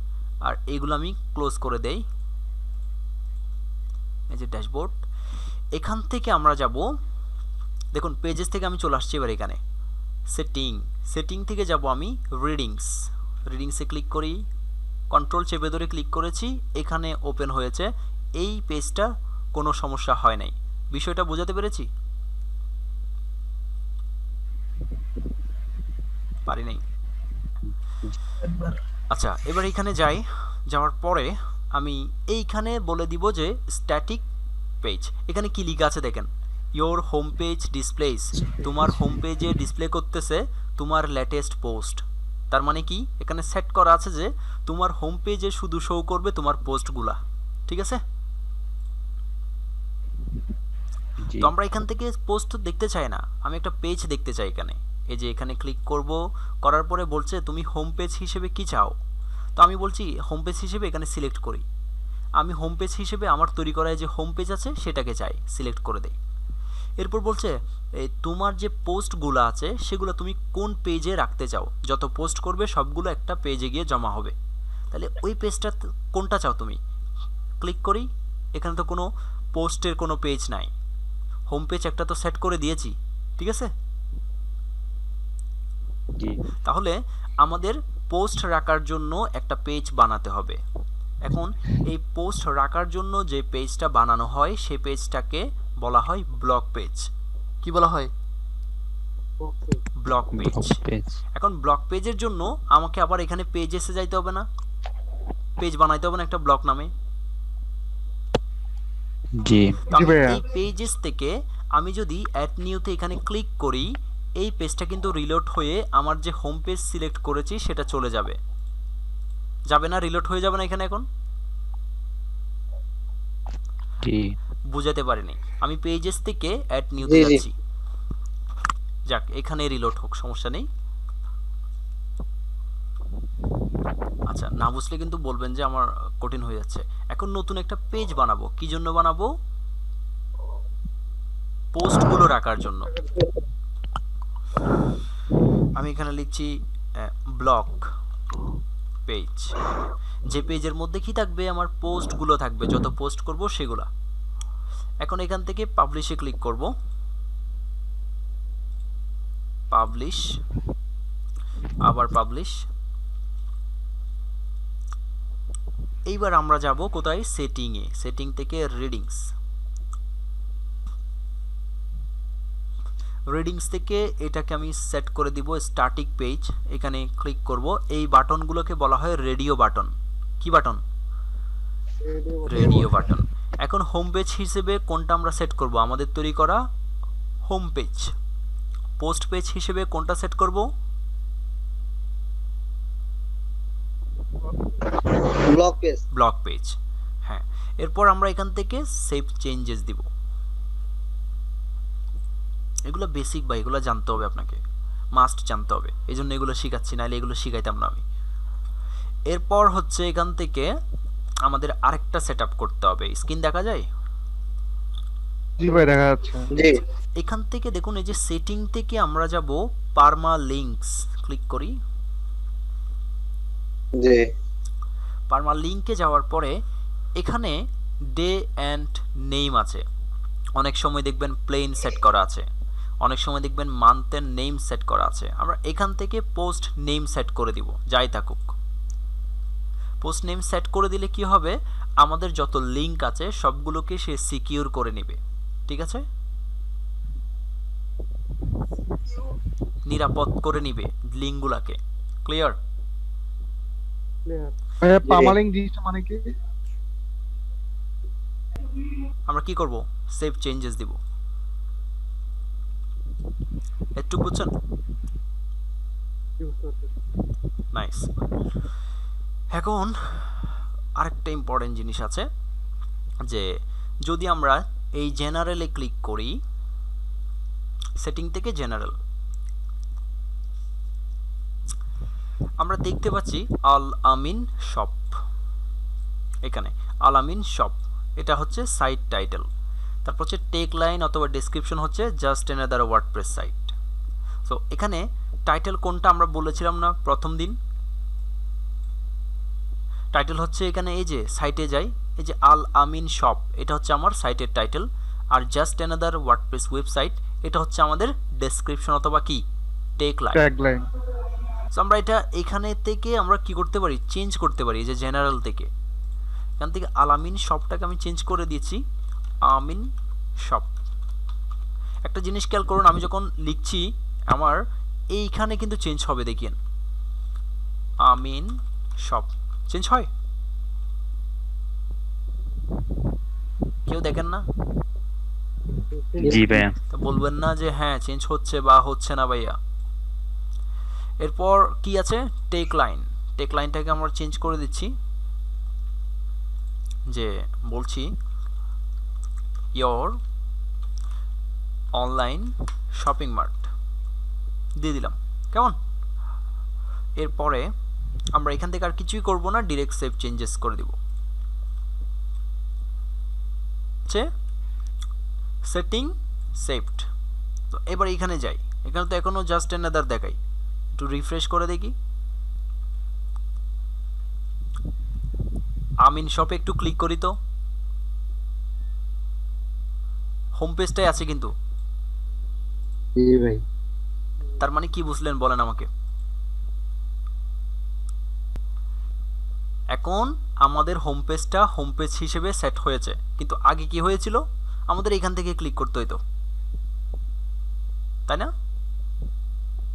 আর এইগুলো আমি ক্লোজ করে দেই। এই যে ড্যাশবোর্ড, এখান থেকে আমরা যাব, দেখুন পেজেস থেকে আমি চলে আসছি। এবার এখানে সেটিং থেকে যাব আমি রিডিংসে ক্লিক করি, কন্ট্রোল চেপে ধরে ক্লিক করেছি, এখানে ওপেন হয়েছে। এই পেজটা কোনো সমস্যা হয় নাই। বিষয়টা বোঝাতে পেরেছি? পারি নাই। আচ্ছা, এবার এইখানে যাওয়ার পরে আমি এইখানে বলে দিব যে স্ট্যাটিক পেজ। এখানে কি লেখা আছে দেখেন, ইয়োর হোম পেজ ডিসপ্লেস, তোমার হোম পেজে ডিসপ্লে করতেছে তোমার লেটেস্ট পোস্ট। তার মানে কি, এখানে সেট করা আছে যে তোমার হোম পেজে শুধু শো করবে তোমার পোস্টগুলা, ঠিক আছে? জি। তো আমরা এখান থেকে পোস্ট দেখতে চাই না, আমি একটা পেজ দেখতে চাই। এই যে এখানে ক্লিক করার পরে বলছে তুমি হোম পেজ হিসেবে কি চাও। তো আমি বলছি হোম পেজ হিসেবে, এখানে সিলেক্ট করি। আমি হোম পেজ হিসেবে আমার তৈরি করা যে হোম পেজ আছে সেটাকে চাই, সিলেক্ট করে দেই। এরপর বলছে তোমার যে পোস্টগুলো আছে সেগুলো তুমি কোন পেজে রাখতে চাও, যত পোস্ট করবে সবগুলো একটা পেজে গিয়ে জমা হবে। তাহলে ওই পেজটা কোনটা চাও তুমি, ক্লিক করি। এখানে তো কোনো পোস্টের কোনো পেজ নাই, হোম পেজ একটা তো সেট করে দিয়েছি, ঠিক আছে? জি। তাহলে আমাদের পোস্ট রাখার জন্য একটা পেজ বানাতে হবে। এখন এই পোস্ট রাখার জন্য যে পেজটা বানানো হয় সেই পেজটাকে বলা হয় ব্লগ পেজ। কি বলা হয়? Block page. পেজ এখন ব্লক পেজের জন্য আমাকে আবার এখানে পেজেসে যাইতে হবে না, পেজ বানাইতে হবে না একটা ব্লক নামে। জি তো জি আমি ভাইয়া। এই পেজেস থেকে আমি যদি অ্যাড নিউতে এখানে ক্লিক করি, এই পেজটা কিন্তু রিলোড হয়ে আমার যে হোম পেজ সিলেক্ট করেছি সেটা চলে যাবে, যাবে না? রিলোড হয়ে যাবে না এখানে? এখন জি বুঝাতে পারিনি, আমি পেজেস থেকে অ্যাড নিউতে জি, জি। যাচ্ছি। যাক, এখানে রিলোড হোক, সমস্যা নেই। আচ্ছা, না বুঝলে কিন্তু বলবেন যে আমার কঠিন হয়ে যাচ্ছে। এখন নতুন একটা পেজ বানাবো, কি জন্য বানাবো? পোস্টগুলো রাখার জন্য। আমি এখানে লিখছি ব্লক পেজ। যে পেজের মধ্যে কি থাকবে? আমার পোস্টগুলো থাকবে, যত পোস্ট করব সেগুলা। এখন এখান থেকে পাবলিশে ক্লিক করব, পাবলিশ, আবার পাবলিশ। এইবার আমরা যাব কোথায়? সেটিংয়ে। সেটিং থেকে রিডিংস, রিডিংস থেকে এটাকে আমি সেট করে দিব স্ট্যাটিক পেজ। এখানে ক্লিক করব, এই বাটনগুলোকে বলা হয় রেডিও বাটন। কি বাটন? Radio button. এখন হোম পেজ হিসেবে কোনটা আমরা সেট করব? আমাদের তৈরি করা হোম পেজ। পোস্ট পেজ হিসেবে কোনটা সেট করব? Block page. Block page. হ্যাঁ, এরপর আমরা এখান থেকে সেভ চেঞ্জেস দিব। এগুলো বেসিক বা এগুলো জানতে হবে আপনাকে, মাস্ট জানতে হবে, এই জন্য এগুলো শিখাচ্ছি, নাহলে এগুলো শিখাইতাম না আমি। এরপর হচ্ছে এখান থেকে আমাদের আরেকটা সেট আপ করতে হবে। স্ক্রিন দেখা যায়? জি ভাই দেখা যাচ্ছে। জি এখান থেকে দেখুন, এই যে সেটিং থেকে আমরা যাব পারমা লিঙ্কস, ক্লিক করি। জি পারমা লিঙ্কে যাওয়ার পরে এখানে ডে অ্যান্ড নেম আছে। অনেক সময় দেখবেন প্লেন সেট করা আছে, অনেক সময় দেখবেন মান্থ এন্ড নেম সেট করা আছে। আমরা এখান থেকে পোস্ট নেম সেট করে দিব, যাই থাকুক। পোস্ট নেম সেট করে দিলে কি হবে? আমাদের যত লিঙ্ক আছে সবগুলোকে সে সিকিউর করে নেবে। ঠিক আছে, নিরাপদ করে নিবে লিঙ্কগুলোকে। ক্লিয়ার? ক্লিয়ার। ভাইয়া পার্মালিংক জিনিসটা মানে কি? আমরা কি করব? সেভ চেঞ্জেস দিব। একটু বুঝছেন? বুঝতে পারছি। নাইস। এখন আরেকটা ইম্পর্টেন্ট জিনিস আছে, যে যদি আমরা এই জেনারেলে ক্লিক করি, সেটিং থেকে জেনারেল, আমরা দেখতে পাচ্ছি আল আমিন শপ। এখানে আল আমিন শপ, এটা হচ্ছে সাইট টাইটেল। তারপর হচ্ছে টেক লাইন অথবা ডেসক্রিপশন হচ্ছে just another WordPress site. So এখানে টাইটেল কোনটা আমরা বলেছিলাম না প্রথম দিন? টাইটেল হচ্ছে এখানে, এই যে সাইটে যাই, এই যে আল আমিন শপ, এটা হচ্ছে আমার সাইটের টাইটেল। আর জাস্ট অ্যানাদার ওয়ার্ডপ্রেস ওয়েবসাইট, এটা হচ্ছে আমাদের ডেসক্রিপশন অথবা কি টেক লাইন। ট্যাগলাইন। সো আমরা এটা এখানে থেকে আমরা কি করতে পারি? চেঞ্জ করতে পারি। এই যে জেনারেল থেকে, এখান থেকে আল আমিন শপটাকে আমি চেঞ্জ করে দিয়েছি আমিন শপ। একটা জিনিস খেয়াল করুন, আমি যখন লিখছি আমার এইখানে কিন্তু চেঞ্জ হবে, দেখিয়েন আমিন শপ চেঞ্জ হয়? কেউ দেখেন না? জি ভাইয়া তো বলবেন না যে হ্যাঁ চেঞ্জ হচ্ছে বা হচ্ছে না ভাইয়া। এরপর কি আছে? Take line. টেক লাইনটাকে আমরা চেঞ্জ করে দিচ্ছি, যে বলছি ইয়োর অনলাইন শপিং মার্ট দিয়ে দিলাম। কেমন? এরপরে আমরা এখান থেকে আর কিছুই করব না, ডিরেক্ট সেভ চেঞ্জেস করে দিব। Setting saved. তো এবার এখানে যাই, এখানে তো এখনো জাস্ট অ্যানাদার দেখাই, একটু রিফ্রেশ করে দেখি। আমিন শপে একটু ক্লিক করি তো, হোম পেজটাই আছে কিন্তু। জি ভাই। তার মানে কি বুঝলেন বলেন আমাকে? এখন আমাদের হোম পেজটা হোম পেজ হিসেবে সেট হয়েছে, কিন্তু আগে কি হয়েছিল? আমাদের এখান থেকে ক্লিক করতে হতো, তাই না?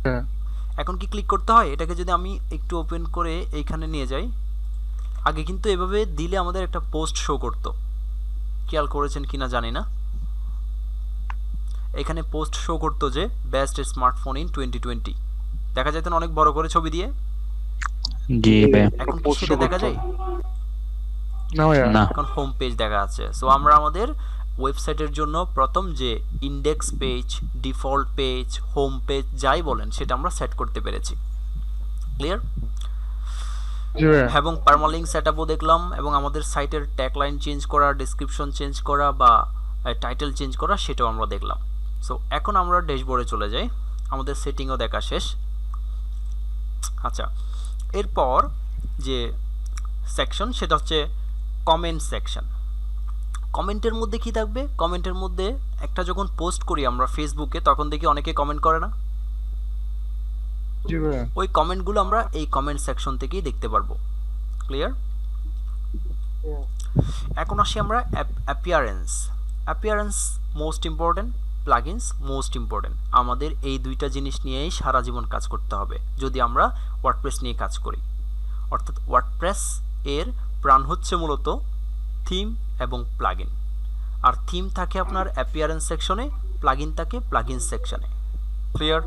হ্যাঁ। এখন কি ক্লিক করতে হয়? এটাকে যদি আমি একটু ওপেন করে এইখানে নিয়ে যাই, আগে কিন্তু এভাবে দিলে আমাদের একটা পোস্ট শো করতো, খেয়াল করেছেন কিনা জানি না। এখানে পোস্ট শো করতো যে বেস্ট স্মার্টফোন ইন 2020, দেখা যেত না অনেক বড় করে ছবি দিয়ে। জি ভাইয়া। এখন কি পোস্ট সেটা দেখা করতো? যায়? না ভাইয়া। না। এখন হোম পেজ দেখা যাচ্ছে। সো আমরা আমাদের ওয়েবসাইটের জন্য প্রথম যে index page, default page, home page যাই বলেন সেটা আমরা সেট করতে পেরেছি। ক্লিয়ার? জি ভাইয়া। এবং পারমালিঙ্ক সেটআপও দেখলাম, এবং আমাদের সাইটের ট্যাগলাইন চেঞ্জ করা, ডেসক্রিপশন চেঞ্জ করা বা টাইটেল চেঞ্জ করা সেটাও আমরা দেখলাম। সো এখন আমরা ড্যাশবোর্ডে চলে যাই, আমাদের সেটিংও দেখা শেষ। আচ্ছা, এরপর যে সেকশন সেটা হচ্ছে কমেন্ট সেকশন। কমেন্টের মধ্যে কি থাকবে? কমেন্টের মধ্যে একটা যখন পোস্ট করি আমরা ফেসবুকে, তখন দেখি অনেকে কমেন্ট করে না? জি ভাইয়া। ওই কমেন্টগুলো আমরা এই কমেন্ট সেকশন থেকেই দেখতে পারবো। ক্লিয়ার? এখন আসি আমরা appearance. Appearance most important, plugins most important. আমাদের এই দুইটা জিনিস নিয়েই সারা জীবন কাজ করতে হবে যদি আমরা ওয়ার্ডপ্রেস নিয়ে কাজ করি। অর্থাৎ ওয়ার্ডপ্রেস এর প্রাণ হচ্ছে মূলত থিম এবং প্লাগইন। আর থিম থাকে আপনার অ্যাপিয়ারেন্স সেকশনে, প্লাগইন থাকে প্লাগইন সেকশনে। ক্লিয়ার?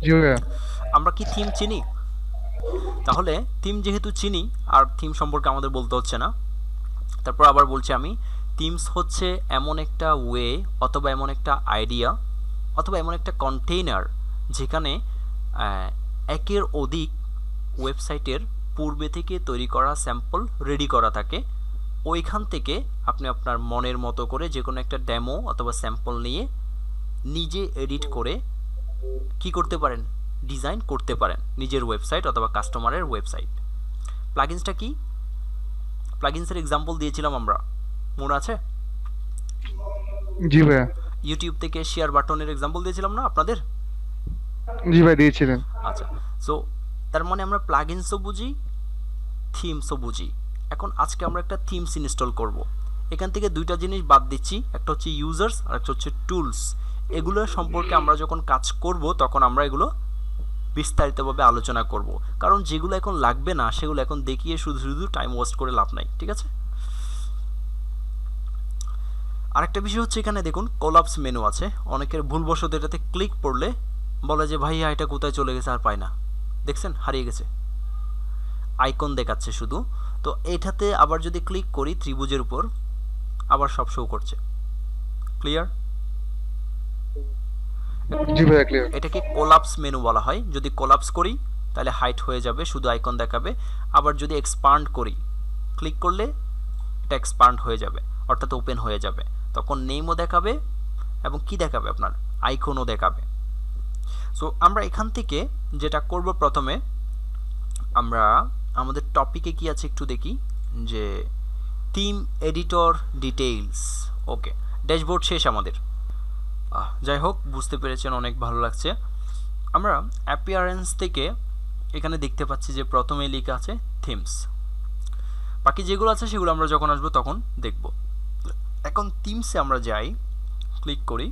জি ভাইয়া। আমরা কি থিম চিনি? তাহলে থিম যেহেতু চিনি, আর থিম সম্পর্কে আমাদের বলতে হচ্ছে না, তারপর আবার বলছি আমি, থিমস হচ্ছে এমন একটা ওয়ে অথবা এমন একটা আইডিয়া অথবা এমন একটা কন্টেইনার যেখানে একের অধিক ওয়েবসাইটের পূর্বে থেকে তৈরি করা স্যাম্পল রেডি করা থাকে। ওইখান থেকে আপনি আপনার মনের মতো করে যে কোনো একটা ডেমো অথবা স্যাম্পল নিয়ে নিজে এডিট করে কি করতে পারেন? ডিজাইন করতে পারেন নিজের ওয়েবসাইট অথবা কাস্টমারের ওয়েবসাইট। প্লাগইনসটা কি? প্লাগইনসের এক্সাম্পল দিয়েছিলাম আমরা, মনে আছে? জি ভাইয়া। ইউটিউব থেকে শেয়ার বাটনের এক্সাম্পল দিয়েছিলাম না আপনাদের? জি ভাই দিয়েছিলেন। আচ্ছা, সো তার মানে আমরা প্লাগইনসও বুঝি, থিমসও বুঝি। এখন আজকে আমরা একটা থিমস ইনস্টল করব। এখান থেকে দুইটা জিনিস বাদ দিচ্ছি, একটা হচ্ছে ইউজার্স আর একটা হচ্ছে টুলস। এগুলো সম্পর্কে আমরা যখন কাজ করব তখন আমরা এগুলো বিস্তারিতভাবে আলোচনা করব, কারণ যেগুলো এখন লাগবে না সেগুলো এখন দেখিয়ে শুধু শুধু টাইম ওয়েস্ট করে লাভ নাই। ঠিক আছে? আরেকটা বিষয় হচ্ছে এখানে দেখুন কোলাপস মেনু আছে। অনেকের ভুলবশত এটাতে ক্লিক করলে বলে যে ভাইয়া এটা কোথায় চলে গেছে, আর পায় না। দেখছেন হারিয়ে গেছে, আইকন দেখাচ্ছে শুধু। তো এটাতে আবার যদি ক্লিক করি ত্রিভুজের উপর, আবার সব শো করছে। ক্লিয়ার? জি ভাইয়া ক্লিয়ার। এটাকে কোলাপস মেনু বলা হয়। যদি কোলাপস করি তাহলে হাইট হয়ে যাবে, শুধু আইকন দেখাবে। আবার যদি এক্সপান্ড করি, ক্লিক করলে এটা এক্সপান্ড হয়ে যাবে, অর্থাৎ ওপেন হয়ে যাবে। তখন নেমও দেখাবে এবং কি দেখাবে? আপনার আইকনও দেখাবে। সো আমরা এখান থেকে যেটা করব, প্রথমে আমরা আমাদের টপিকে কি আছে একটু দেখি, যে থিম এডিটর ডিটেইলস। ওকে, ড্যাশবোর্ড শেষ আমাদের। যাই হোক, বুঝতে পেরেছেন, অনেক ভালো লাগছে। আমরা অ্যাপিয়ারেন্স থেকে এখানে দেখতে পাচ্ছি যে প্রথমে লেখা আছে থিমস। বাকি যেগুলো আছে সেগুলো আমরা যখন আসবো তখন দেখব। এখন থিমসে আমরা যাই, ক্লিক করি।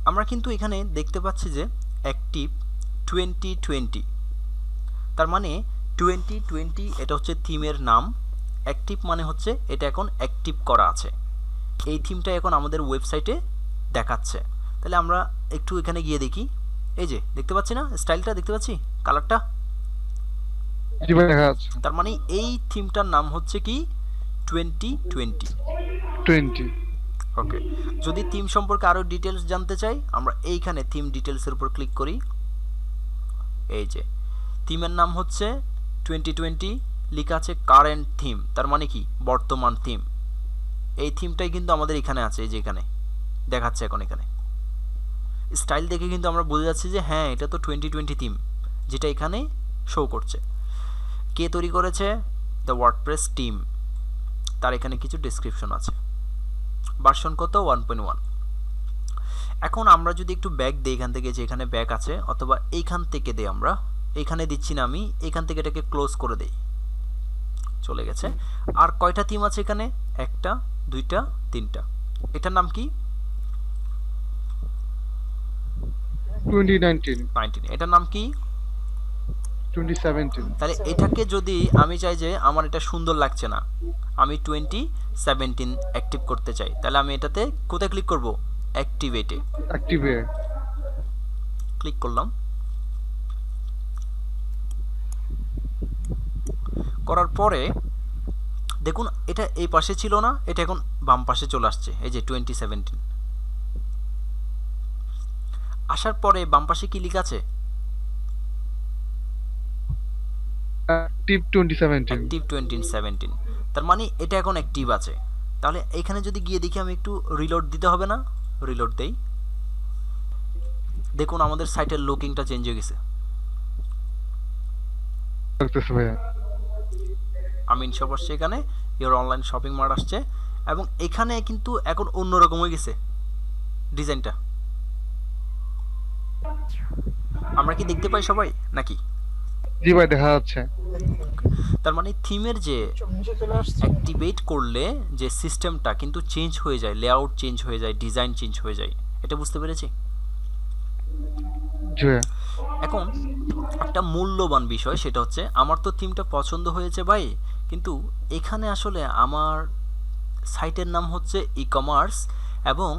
আমরা কিন্তু এখানে দেখতে পাচ্ছি যে অ্যাক্টিভ 2020, তার মানে 2020 এটা হচ্ছে থিমের নাম। অ্যাক্টিভ মানে হচ্ছে এটা এখন অ্যাক্টিভ করা আছে। এই থিমটা এখন আমাদের ওয়েবসাইটে দেখাচ্ছে। তাহলে আমরা একটু এখানে গিয়ে দেখি। এই যে দেখতে পাচ্ছি না স্টাইলটা, দেখতে পাচ্ছি কালারটা? জি ভাই দেখা যাচ্ছে। তার মানে এই থিমটার নাম হচ্ছে কি 2020। 20। ওকে, যদি থিম সম্পর্কে আরো ডিটেলস জানতে চাই, আমরা এইখানে থিম ডিটেলসের উপর ক্লিক করি। এই যে থিমের নাম হচ্ছে 2020, লেখা আছে কারেন্ট থিম, তার মানে কি বর্তমান থিম। এই থিমটাই কিন্তু আমাদের এখানে আছে, এই যে এখানে দেখাচ্ছে। এখন এখানে স্টাইল দেখে কিন্তু আমরা বুঝে যাচ্ছি যে হ্যাঁ এটা তো 2020 থিম, যেটা এখানে শো করছে। কে তৈরি করেছে? The WordPress team. তার এখানে কিছু ডেসক্রিপশন আছে। ভার্সন কত? 1.1। এখন আমরা যদি একটু ব্যাক দিই এখান থেকে, যে এখানে ব্যাক আছে, অথবা এইখান থেকে দিই, আমরা এইখানে দিচ্ছি না, আমি এখান থেকে এটাকে ক্লোজ করে দেই, চলে গেছে। আর কয়টা থিম আছে এখানে? একটা, দুইটা, তিনটা। এটার নাম কি? 2019, 19, এটার নাম কি? 2017, তাহলে এটাকে যদি আমি চাই যে আমার এটা সুন্দর লাগছে না, আমি 2017 অ্যাক্টিভ করতে চাই, তাহলে আমি এটাতে কোথায় ক্লিক করব? অ্যাক্টিভেটে activate, ক্লিক করলাম। করার পরে দেখুন এটা এই পাশে ছিল না, এটা এখন বাম পাশে চলে আসছে, এই যে 2017 আসার পরে বাম পাশে কি লেখা আছে? active 2017, অ্যাক্টিভ 2017, তার মানে এটা এখন অ্যাক্টিভ আছে। তাহলে এখানে যদি গিয়ে দেখি আমি একটু রিলোড দিতে হবে না? রিলোড দেই, দেখুন আমাদের সাইটের লুকিংটা চেঞ্জ হয়ে গেছে। লাগতেছে ভাইয়া। আমিন শপ আসছে, এখানে ইওর অনলাইন শপিং মার্ট আসছে, এবং এখানে কিন্তু এখন অন্যরকম হয়ে গেছে ডিজাইনটা। আমরা কি দেখতে পাই সবাই নাকি? জি ভাই দেখা যাচ্ছে। তার মানে থিমের যে নিচে চলে আসছে। অ্যাক্টিভেট করলে যে সিস্টেমটা কিন্তু চেঞ্জ হয়ে যায়, লেআউট চেঞ্জ হয়ে যায়, ডিজাইন চেঞ্জ হয়ে যায়, এটা বুঝতে পেরেছি? জি ভাইয়া। এখন একটা মূল্যবান বিষয়, সেটা হচ্ছে আমার তো থিমটা পছন্দ হয়েছে ভাই, কিন্তু এখানে আসলে আমার সাইটের নাম হচ্ছে ই কমার্স, এবং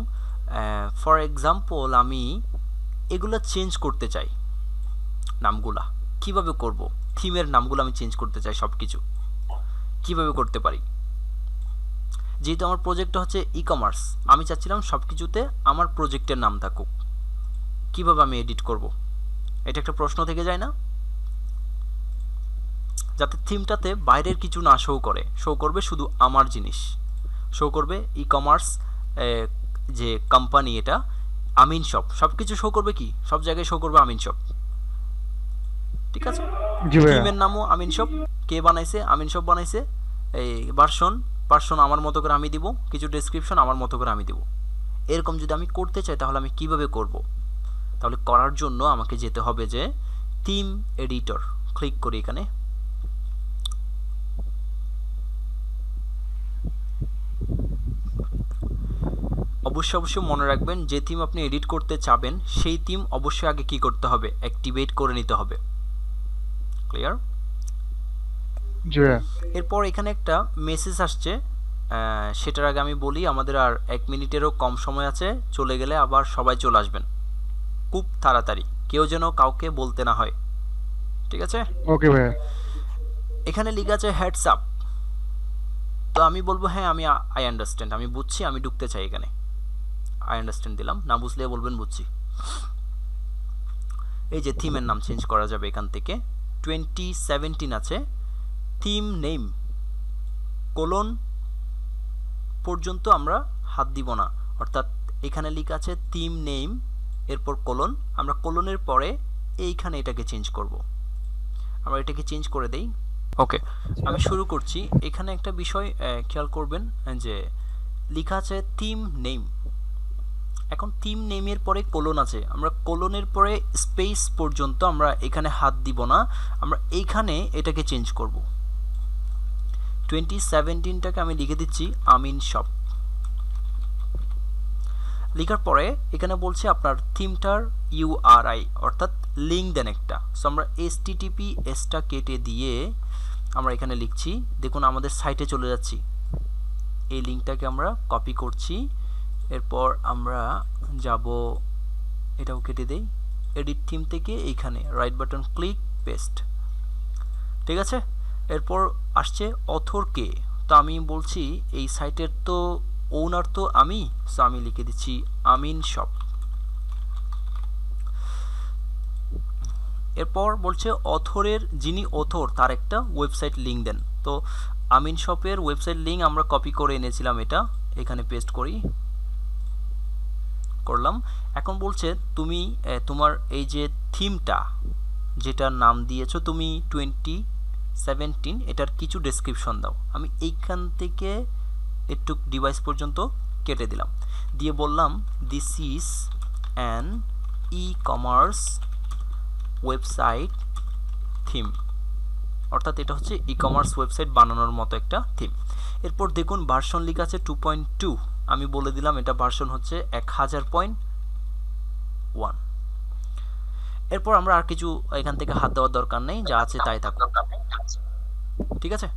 ফর এক্সাম্পল আমি এগুলো চেঞ্জ করতে চাই, নামগুলা কিভাবে করব? থিমের নামগুলো আমি চেঞ্জ করতে চাই, সব কিছু কীভাবে করতে পারি? যেহেতু আমার প্রজেক্টটা হচ্ছে ই কমার্স, আমি চাচ্ছিলাম সব কিছুতে আমার প্রজেক্টের নাম থাকুক, কিভাবে আমি এডিট করব? এটা একটা প্রশ্ন থেকে যায় না? যাতে থিমটাতে বাইরের কিছু না শো করে, শো করবে শুধু আমার জিনিস, শো করবে ই কমার্স যে কোম্পানি, এটা আমিন শপ, সব কিছু শো করবে, কি সব জায়গায় শো করবে আমিন শপ, ঠিক আছে? জি ভাইয়া। থিমের নামও আমিন শপ, কে বানাইছে? আমিন শপ বানাইছে। এই ভার্সন আমার মতো করে আমি দিব, কিছু ডেসক্রিপশন আমার মতো করে আমি দিব। এরকম যদি আমি করতে চাই তাহলে আমি কিভাবে করব? তাহলে করার জন্য আমাকে যেতে হবে যে থিম এডিটর, ক্লিক করি এখানে। অবশ্যই মনে রাখবেন, যে থিম আপনি এডিট করতে চাবেন সেই থিম অবশ্যই আগে কি করতে হবে? অ্যাক্টিভেট করে নিতে হবে। ক্লিয়ার? জি ভাইয়া। এরপর এখানে একটা মেসেজ আসছে, সেটার আগে আমি বলি আমাদের আর 1 মিনিটেরও কম সময় আছে, চলে গেলে আবার সবাই চলে আসবেন খুব তাড়াতাড়ি, কেউ যেন কাউকে বলতে না হয়, ঠিক আছে? ওকে ভাইয়া। এখানে লেখা আছে হেডস আপ, তো আমি বলবো হ্যাঁ আমি আই আন্ডারস্ট্যান্ড, আমি বুঝছি, আমি ঢুকতে চাই এখানে, আই আন্ডারস্ট্যান্ড দিলাম, না বুঝলে বলবেন বুঝছি। এই যে থিমের নাম চেঞ্জ করা যাবে এখান থেকে, 2017 আছে, থিম নেম কোলন পর্যন্ত আমরা হাত দিব না, অর্থাৎ এখানে লেখা আছে থিম নেম, এরপর কোলন, আমরা কোলনের পরে এইখানে এটাকে চেঞ্জ করব, আমরা এটাকে চেঞ্জ করে দেই। ওকে, আমি শুরু করছি। এখানে একটা বিষয় খেয়াল করবেন যে লেখা আছে থিম নেম, এখন থিম নেমের পরে কোলন আছে, আমরা কোলনের পরে স্পেস পর্যন্ত আমরা এখানে হাত দিব না, আমরা এইখানে এটাকে চেঞ্জ করব। 2017টাকে আমি লিখে দিচ্ছি আমিন শপ। লেখার পরে এখানে বলছে আপনার থিমটার ইউআরআই, অর্থাৎ লিঙ্ক দেন একটা, সো আমরা HTTPSটা কেটে দিয়ে আমরা এখানে লিখছি, দেখুন আমাদের সাইটে চলে যাচ্ছি, এই লিঙ্কটাকে আমরা কপি করছি, এরপর আমরা যাব, এটাও কেটে দেই, এডিট থিম থেকে এইখানে রাইট বাটন ক্লিক, পেস্ট, ঠিক আছে? এরপর আসছে অথর কে, তো আমি বলছি এই সাইটের তো ওনার তো আমি, সো আমি লিখে দিচ্ছি আমিন শপ। এরপর বলছে অথরের, যিনি অথর তার একটা ওয়েবসাইট লিঙ্ক দেন, তো আমিন শপের ওয়েবসাইট লিঙ্ক আমরা কপি করে এনেছিলাম, এটা এখানে পেস্ট করলাম। এখন বলছে তুমি তোমার এই যে থিমটা যেটার নাম দিয়েছো তুমি 2017, এটার কিছু ডেসক্রিপশন দাও, আমি এইখান থেকে একটু ডিভাইস পর্যন্ত কেটে দিলাম, দিয়ে বললাম this is an e commerce website theme, অর্থাৎ এটা হচ্ছে ই কমার্স ওয়েবসাইট বানানোর মতো একটা থিম। এরপর দেখুন ভার্সন লেখা আছে 2.2, আমি বলে দিলাম এটা ভার্সন হচ্ছে 1000.1। এরপর আমরা আর কিছু এখান থেকে হাত দেওয়ার দরকার নেই, যা আছে তাই থাকুক, ঠিক আছে।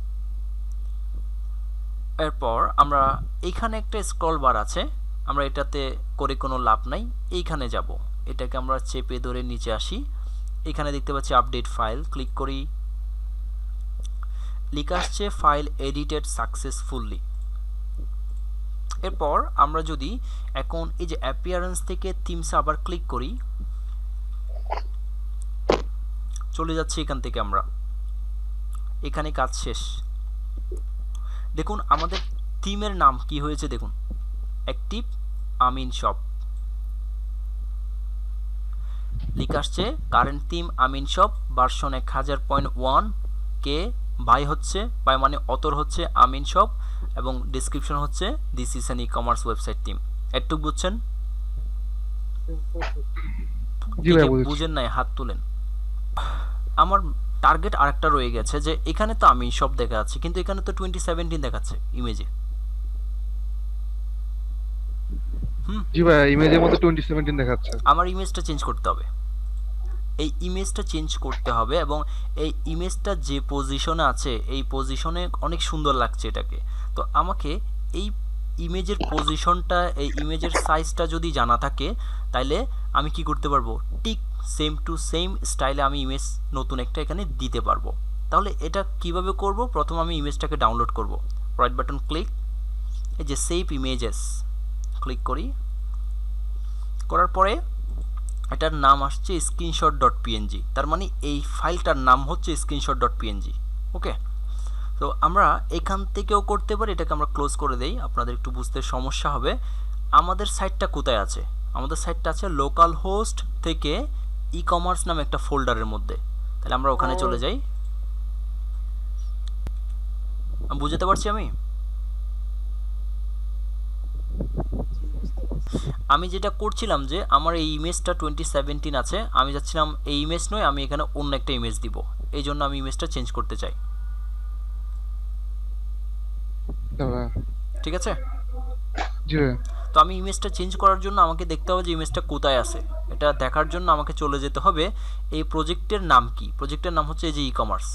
এরপর আমরা এইখানে একটা স্ক্রল বার আছে, আমরা এটাতে করে কোনো লাভ নাই, এইখানে যাব, এটাকে আমরা চেপে ধরে নিচে আসি, এখানে দেখতে পাচ্ছি আপডেট ফাইল, ক্লিক করি, লেখা আসছে ফাইল এডিটেড সাকসেসফুলি। এরপর আমরা যদি এখন এই যে অ্যাপিয়ারেন্স থেকে থিমসে আবার ক্লিক করি, চলে যাচ্ছে এখান থেকে আমরা, এখানে কাজ শেষ। দেখুন আমাদের থিমের নাম কি হয়েছে, দেখুন অ্যাক্টিভ আমিন শপ লেখা আসছে, current theme Amin shop version 1000.1 কে বাই হচ্ছে, বাই মানে অথর হচ্ছে আমিন শপ, এবং ডেসক্রিপশন হচ্ছে this is an ecommerce website theme. একটু বুঝছেন? জি ভাই, বুঝেছি। বুঝেন নাই হাত তুলেন। আমার টার্গেট আরেকটা রয়ে গেছে, যে এখানে তো আমিন শপ দেখা যাচ্ছে, কিন্তু এখানে তো 2017 দেখাচ্ছে ইমেজে। জি ভাই, ইমেজের মধ্যে 2017 দেখাচ্ছে। আমার ইমেজটা চেঞ্জ করতে হবে, এই ইমেজটা চেঞ্জ করতে হবে, এবং এই ইমেজটা যে পজিশনে আছে এই পজিশনে অনেক সুন্দর লাগছে এটাকে। তো আমাকে এই ইমেজের পজিশনটা, এই ইমেজের সাইজটা যদি জানা থাকে, তাইলে আমি কি করতে পারবো, ঠিক সেম টু সেম স্টাইলে আমি ইমেজ নতুন একটা এখানে দিতে পারবো। তাহলে এটা কিভাবে করব, প্রথম আমি ইমেজটাকে ডাউনলোড করব, রাইট বাটন ক্লিক, এই যে সেভ ইমেজেস ক্লিক করি, করার পরে এটার নাম আসছে screenshot.png, তার মানে এই ফাইলটার নাম হচ্ছে screenshot.png। ওকে, তো আমরা এখান থেকেও করতে পারি, এটাকে আমরা ক্লোজ করে দেই, আপনাদের একটু বুঝতে সমস্যা হবে। আমাদের সাইটটা কোথায় আছে, আমাদের সাইটটা আছে লোকাল হোস্ট থেকে ই-কমার্স নামে একটা ফোল্ডারের মধ্যে, তাহলে আমরা ওখানে চলে যাই। বুঝতে পারছি আমি যেটা করছিলাম, যে আমার এই ইমেজটা 2017 আছে, আমি যাচ্ছিলাম এই ইমেজ নয়, আমি এখানে অন্য একটা ইমেজ দিব, এই জন্য আমি ইমেজটা চেঞ্জ করতে চাই, ঠিক আছে। জি ভাই। তো আমি ইমেজটা চেঞ্জ করার জন্য আমাকে দেখতে হবে যে ইমেজটা কোথায় আছে, এটা দেখার জন্য আমাকে চলে যেতে হবে এই প্রজেক্টের নাম কি, প্রজেক্টের নাম হচ্ছে এই যে ই-কমার্স।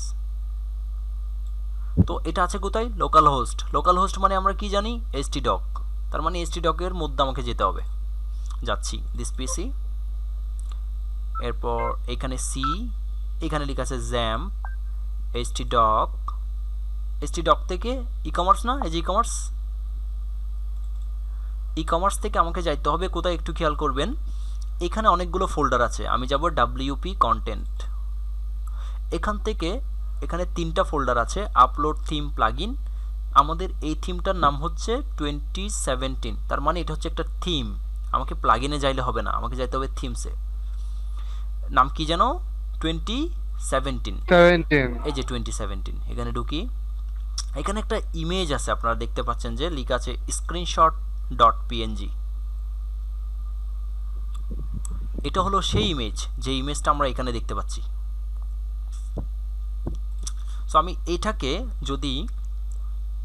তো এটা আছে কোথায়, লোকাল হোস্ট। লোকাল হোস্ট মানে আমরা কি জানি, htdoc, তার মানে htdoc এর মধ্যে আমাকে যেতে হবে, যাচ্ছি দিস পিসি, এরপর এখানে সি, এখানে লেখা আছে জ্যাম htdoc থেকে ই-কমার্স না, এই যে ই-কমার্স, ই-কমার্স থেকে আমাকে যাইতে হবে কোথায়, একটু খেয়াল করবেন, এখানে অনেকগুলো ফোল্ডার আছে, আমি যাব WP কন্টেন্ট, এখান থেকে এখানে 3টা ফোল্ডার আছে, আপলোড থিম প্লাগইন, আমাদের এই থিমটার নাম হচ্ছে 2017, তার মানে এটা হচ্ছে একটা থিম, আমাকে প্লাগইনে যাইলে হবে না, আমাকে যাইতে হবে থিমসে, নাম কি যেন 2017, এই যে 2017, এখানে ঢুকি, এখানে একটা ইমেজ আছে, আপনারা দেখতে পাচ্ছেন যে লেখা আছে screenshot.png, এটা হলো সেই ইমেজ, যে ইমেজটা আমরা এখানে দেখতে পাচ্ছি। সো আমি এটাকে যদি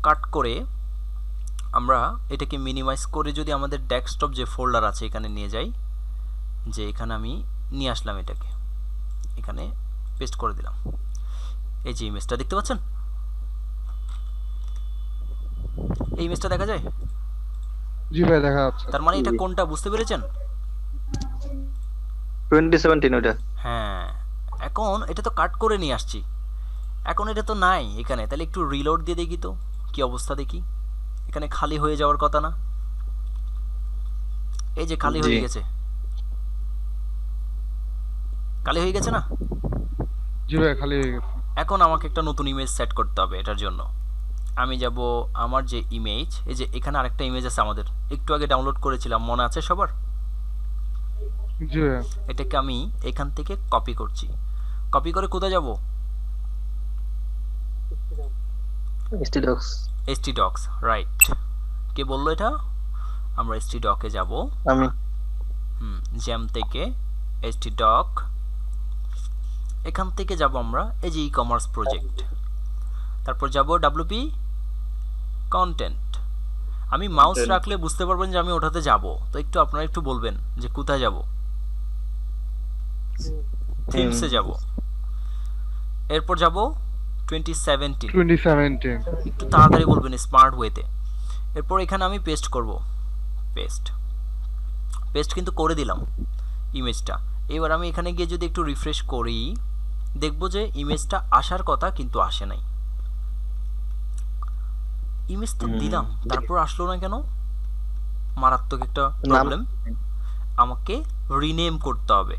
কাট করে, আমরা এটাকে মিনিমাইজ করে যদি আমাদের ডেস্কটপ যে ফোল্ডার আছে এখানে নিয়ে যাই, যে এখানে আমি নিয়ে আসলাম, এটাকে এখানে পেস্ট করে দিলাম, এই যে ইমেজটা দেখতে পাচ্ছেন, এই ইমেজটা দেখা যায়, জি ভাই দেখা যাচ্ছে। তার মানে এটা কোনটা বুঝতে পেরেছেন, 2017 ওটা। হ্যাঁ, এখন এটা তো কাট করে নিয়ে আসছি, এখন এটা তো নাই এখানে, তাহলে একটু রিলোড দিয়ে দেখি তো কি অবস্থা, দেখি এখানে খালি হয়ে যাওয়ার কথা না, এই যে খালি হয়ে গেছে, খালি হয়ে গেছে না। জি ভাই, খালি হয়ে গেছে। এখন আমাকে একটা নতুন ইমেজ সেট করতে হবে, এটার জন্য আমি যাব আমার যে ইমেজ, এই যে এখানে আরেকটা ইমেজ আছে আমাদের, একটু আগে ডাউনলোড করেছিলাম, মনে আছে সবার, জি ভাই। এটাকে আমি এখান থেকে কপি করছি, কপি করে কোথায় যাব, htdocs, রাইট, কে বললো এটা, আমরা htdoc এ যাব, আমি জ্যাম থেকে htdoc, এখান থেকে যাব আমরা এই যে ই-কমার্স প্রজেক্ট, তারপর যাব WP কন্টেন্ট, আমি মাউস রাখলে বুঝতে পারবেন যে আমি ওটাতে যাব, তো একটু আপনারা একটু বলবেন যে কোথায় যাব, থিমসে যাব, এরপর যাব 2017, 2017 একটু তাড়াতাড়ি বলবেন স্মার্ট ওয়েতে। এরপর এখানে আমি পেস্ট করব, পেস্ট কিন্তু করে দিলাম ইমেজটা। এবার আমি এখানে গিয়ে যদি একটু রিফ্রেশ করি, দেখব যে ইমেজটা আসার কথা কিন্তু আসে নাই। ইমেজ তো দিলাম, তারপর আসলো না কেন? মারাত্মক একটা প্রবলেম। আমাকে রিনেম করতে হবে।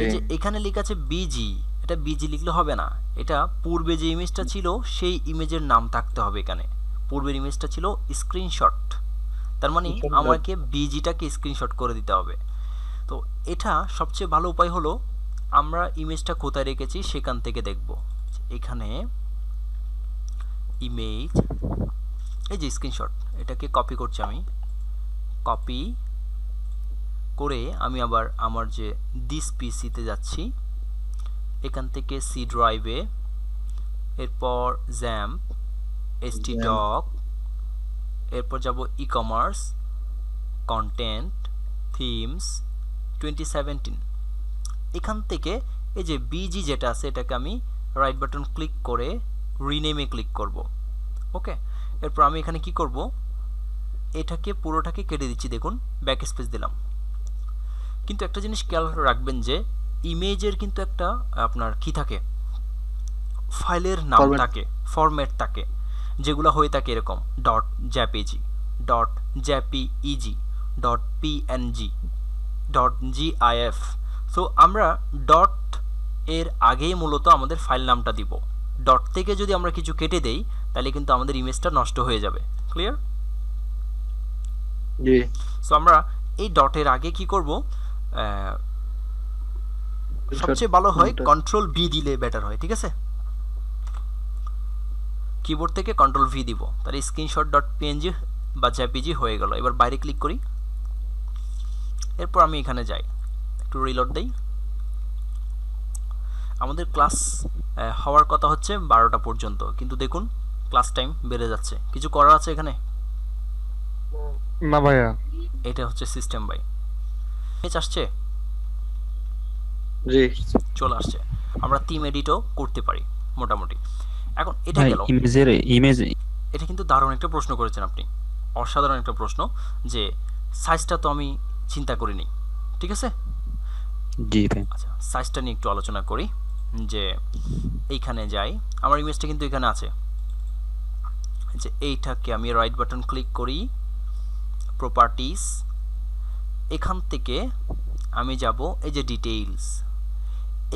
এই যে এখানে লেখা আছে বিজি, এটা বিজি লিখলে হবে না, এটা পূর্বে যে ইমেজটা ছিল সেই ইমেজের নাম থাকতে হবে এখানে। পূর্বের ইমেজটা ছিল স্ক্রিনশট, তার মানে আমাকে বিজিটাকে স্ক্রিনশট করে দিতে হবে। তো এটা সবচেয়ে ভালো উপায় হলো আমরা ইমেজটা কোথায় রেখেছি সেখান থেকে দেখব। এখানে ইমেজ, এই যে স্ক্রিনশট, এটাকে কপি করছি আমি। কপি করে আমি আবার আমার যে দিস পিসিতে যাচ্ছি, এখান থেকে সি ড্রাইভে, এরপর জ্যাম্প, এসটি ডক, এরপর যাব ই কমার্স, কন্টেন্ট, থিমস 2017। এখান থেকে এই যে বিজি যেটা আছে এটাকে আমি রাইট বাটন ক্লিক করে রিনেমে ক্লিক করব। ওকে, এরপর আমি এখানে কি করব, এটাকে পুরোটাকে কেটে দিচ্ছি, দেখুন ব্যাক স্পেস দিলাম। কিন্তু একটা জিনিস খেয়াল রাখবেন যে ইমেজের কিন্তু একটা আপনার কি থাকে, ফাইলের নাম থাকে, ফরম্যাট থাকে, যেগুলো হয়ে থাকে এরকম dot JPG, dot JPEG, dot PNG, dot GIF. So আমরা ডট এর আগেই মূলত আমাদের ফাইল নামটা দিব। ডট থেকে যদি আমরা কিছু কেটে দেই তাহলে কিন্তু আমাদের ইমেজটা নষ্ট হয়ে যাবে। ক্লিয়ার? জি। সো আমরা এই ডটের আগে কি করব, সবচেয়ে ভালো হয় কন্ট্রোল ভি দিলে বেটার হয়, ঠিক আছে? কিবোর্ড থেকে কন্ট্রোল ভি দিব, তাহলে স্ক্রিনশট ডট পিএনজি বা জেপিজি হয়ে গেল। এবার বাইরে ক্লিক করি, এরপর আমি এখানে যাই, একটু রিলোড দেই। আমাদের ক্লাস হওয়ার কথা হচ্ছে 12টা পর্যন্ত, কিন্তু দেখুন ক্লাস টাইম বেড়ে যাচ্ছে। কিছু করার আছে এখানে? না ভাইয়া। এটা হচ্ছে সিস্টেম বাই। ইমেজ আসছে, জি। চলে আসছে। আমরা থিম এডিটও করতে পারি মোটামুটি। এখন এটা ভাই গেল। ইমেজ এটা কিন্তু দারুণ একটা প্রশ্ন করেছেন আপনি, অসাধারণ একটা প্রশ্ন, যে সাইজটা তো আমি চিন্তা করিনি, ঠিক আছে? জি ভাই। আচ্ছা, সাইজটা নিয়ে একটু আলোচনা করি। যে এইখানে যাই, আমার ইমেজটা কিন্তু এখানে আছে, যে এইটাকে আমি রাইট বাটন ক্লিক করি, প্রপার্টিস, এখান থেকে আমি যাব এই যে ডিটেইলস,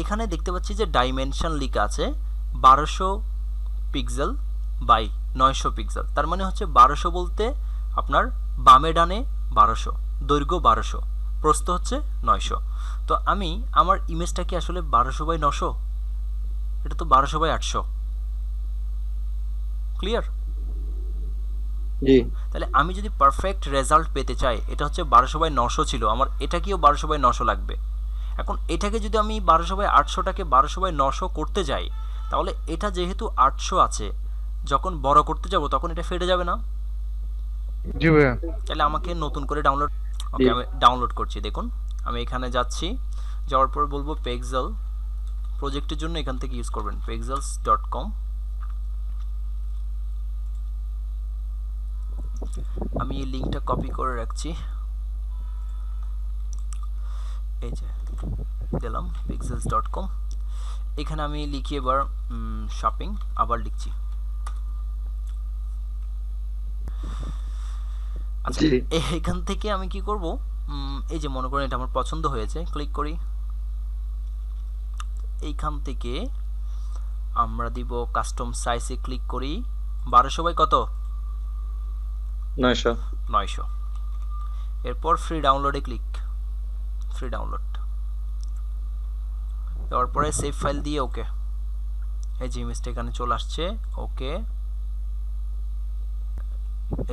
এখানে দেখতে পাচ্ছি যে ডাইমেনশন লেখা আছে 1200 পিক্সেল বাই 900 পিক্সেল। তার মানে হচ্ছে 1200 বলতে আপনার বামে ডানে 1200, দৈর্ঘ্য 1200, প্রস্থ হচ্ছে 900। তো আমি আমার ইমেজটা কি আসলে 1200 বাই 900? এটা তো 1200 বাই 800। ক্লিয়ার? জি। তাহলে আমি যদি পারফেক্ট রেজাল্ট পেতে চাই, এটা হচ্ছে 1200 বাই 900 ছিল, আমার এটাকেও 1200 বাই 900 লাগবে। এখন এটাকে যদি আমি 1200 বাই 800টাকে 1200 বাই 900 করতে যাই, তাহলে এটা যেহেতু 800 আছে, যখন বড় করতে যাব তখন এটা ফেটে যাবে না? জি ভাইয়া। তাহলে আমাকে নতুন করে ডাউনলোড, ওকে আমি ডাউনলোড করছি। দেখুন আমি এখানে যাচ্ছি, যাওয়ার পর বলবো পেক্সেল, প্রজেক্টের জন্য এখান থেকে ইউজ করবেন pexels.com। আমি এই লিঙ্কটা কপি করে রাখছি, এই যে দিলাম pexels.com। এখানে আমি লিখি এবার শপিং, আবার লিখছি। আচ্ছা, এখান থেকে আমি কি করব, এই যে মনে করেন এটা আমার পছন্দ হয়েছে, ক্লিক করি। এইখান থেকে আমরা দিব কাস্টম সাইজে ক্লিক করি, 1200 বাই কত? 900। এরপর ফ্রি ডাউনলোডে ক্লিক, ফ্রি ডাউনলোড দেওয়ার পরে সেভ ফাইল দিয়ে ওকে, এই যে ইমেজটা এখানে চলে আসছে। ওকে,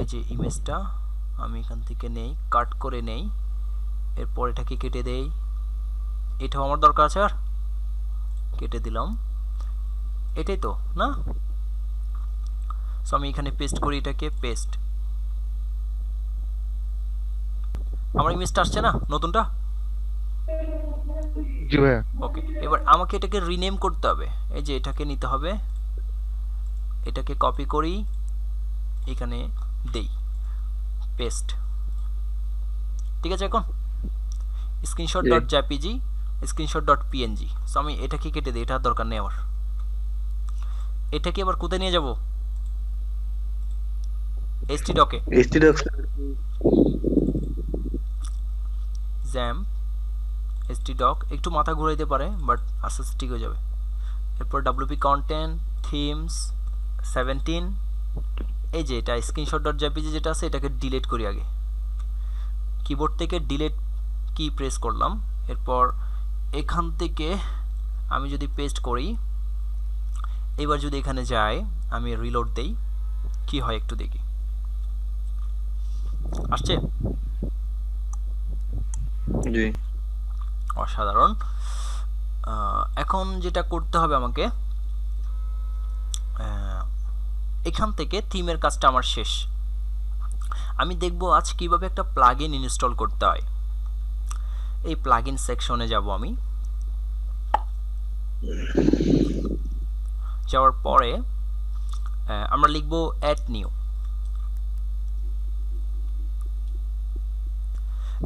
এই যে ইমেজটা আমি এখান থেকে নেই, কাট করে নেই, এরপর এটাকে কেটে দেই। এটাও আমার দরকার আছে, আর কেটে দিলাম। এটাই তো না? সো আমি এখানে পেস্ট করি, এটাকে পেস্ট। আমার ইমেজটা আসছে না নতুনটা? জি ভাইয়া। ওকে, এবার আমাকে এটাকে রিনেম করতে হবে। এই যে এটাকে নিতে হবে, এটাকে কপি করি, এখানে দেই, পেস্ট। ঠিক আছে, এখন screenshot dot JPG, screenshot dot PNG. So আমি এটাকে কেটে দিই, এটা আর দরকার নেই আমার। এটাকে আবার কোথায় নিয়ে যাব? এসটি ডকে, জ্যাম এসটি ডক। একটু মাথা ঘুরাইতে পারে, বাট আস্তে আস্তে ঠিক হয়ে যাবে। এরপর ডাব্লিউপি কন্টেন্ট, থিমস 17। এই যে এটা স্ক্রিনশট ডট জেপিজি যেটা আছে, এটাকে ডিলিট করি আগে। কিবোর্ড থেকে ডিলিট কি প্রেস করলাম। এরপর এখান থেকে আমি যদি পেস্ট করি, এবার যদি এখানে যাই, আমি রিলোড দেই, কি হয় একটু দেখি। আসছে? জি অসাধারণ। এখন যেটা করতে হবে আমাকে, এখান থেকে থিমের কাজটা আমার শেষ। আমি দেখব আজ কিভাবে একটা প্লাগইন ইনস্টল করতে হয়। এই প্লাগইন সেকশনে যাব আমি। যাওয়ার পরে আমরা লিখব অ্যাড নিউ।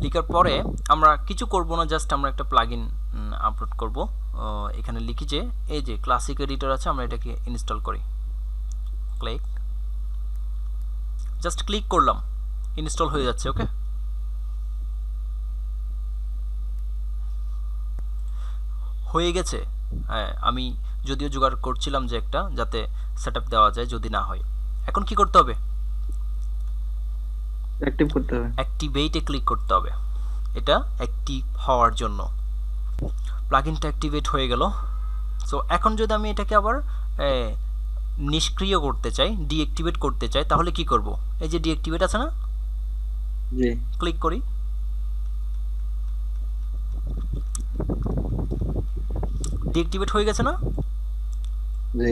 লেখার পরে আমরা কিছু করব না, জাস্ট আমরা একটা প্লাগইন আপলোড করব। এখানে লিখি যে এই যে ক্লাসিক এডিটর আছে, আমরা এটাকে ইনস্টল করি। ক্লিক, জাস্ট ক্লিক করলাম, ইনস্টল হয়ে যাচ্ছে। ওকে, হয়ে গেছে। আমি যদিও জোগাড় করছিলাম যে একটা, যাতে সেটআপ দেওয়া যায় যদি না হয়। এখন কি করতে হবে? অ্যাক্টিভ করতে হবে। অ্যাক্টিভেটে ক্লিক করতে হবে, এটা অ্যাক্টিভ হওয়ার জন্য। প্লাগইনটা অ্যাক্টিভেট হয়ে গেল। সো এখন যদি আমি এটাকে আবার নিষ্ক্রিয় করতে চাই, ডিঅ্যাক্টিভেট করতে চাই, তাহলে কি করব? এই যে ডিঅ্যাক্টিভেট আছে না, জি ক্লিক করি। ডিঅ্যাক্টিভেট হয়ে গেছে না? জি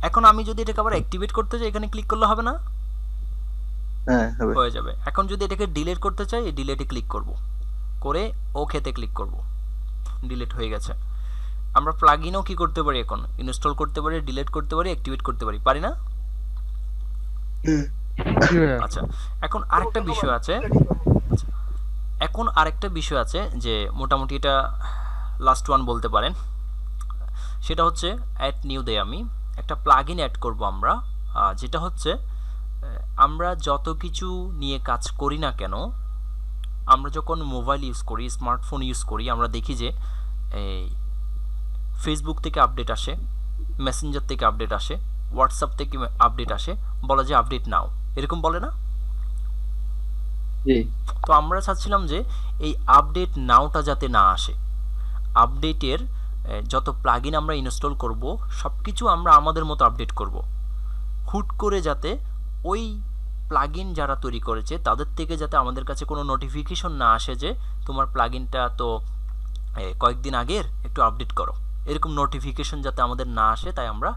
এখন আমি যদি এটাকে আবার অ্যাক্টিভেট করতে চাই, এখানে ক্লিক করলে হবে না? হ্যাঁ হবে। হয়ে যাবে। এখন যদি এটাকে ডিলিট করতে চাই, এই ডিলিটে ক্লিক করব, করে ওকেতে ক্লিক করব। ডিলিট হয়ে গেছে। আমরা প্লাগইনও কি করতে পারি, এখন ইনস্টল করতে পারি, ডিলিট করতে পারি, অ্যাক্টিভেট করতে পারি, পারি না? জি ভাইয়া। আচ্ছা, এখন আরেকটা বিষয় আছে। আচ্ছা, এখন আরেকটা বিষয় আছে যে মোটামুটি এটা লাস্ট ওয়ান বলতে পারেন। সেটা হচ্ছে অ্যাড নিউ দে। আমি একটা প্লাগইন অ্যাড করব আমরা, যেটা হচ্ছে আমরা যত কিছু নিয়ে কাজ করি না কেন, আমরা যখন মোবাইল ইউজ করি, স্মার্টফোন ইউজ করি, আমরা দেখি যে এই ফেসবুক থেকে আপডেট আসে, মেসেঞ্জার থেকে আপডেট আসে, হোয়াটসঅ্যাপ থেকে আপডেট আসে, বলা যে আপডেট নাও, এরকম বলে না? জি তো আমরা চাচ্ছিলাম যে এই আপডেট নাওটা যাতে না আসে। আপডেটের যত প্লাগইন আমরা ইনস্টল করব, সব কিছু আমরা আমাদের মতো আপডেট করব। হুট করে যাতে ওই প্লাগইন যারা তৈরি করেছে তাদের থেকে যাতে আমাদের কাছে কোনো নোটিফিকেশন না আসে যে তোমার প্লাগইনটা তো কয়েকদিন আগের, একটু আপডেট করো, এরকম নোটিফিকেশন যাতে আমাদের না আসে, তাই আমরা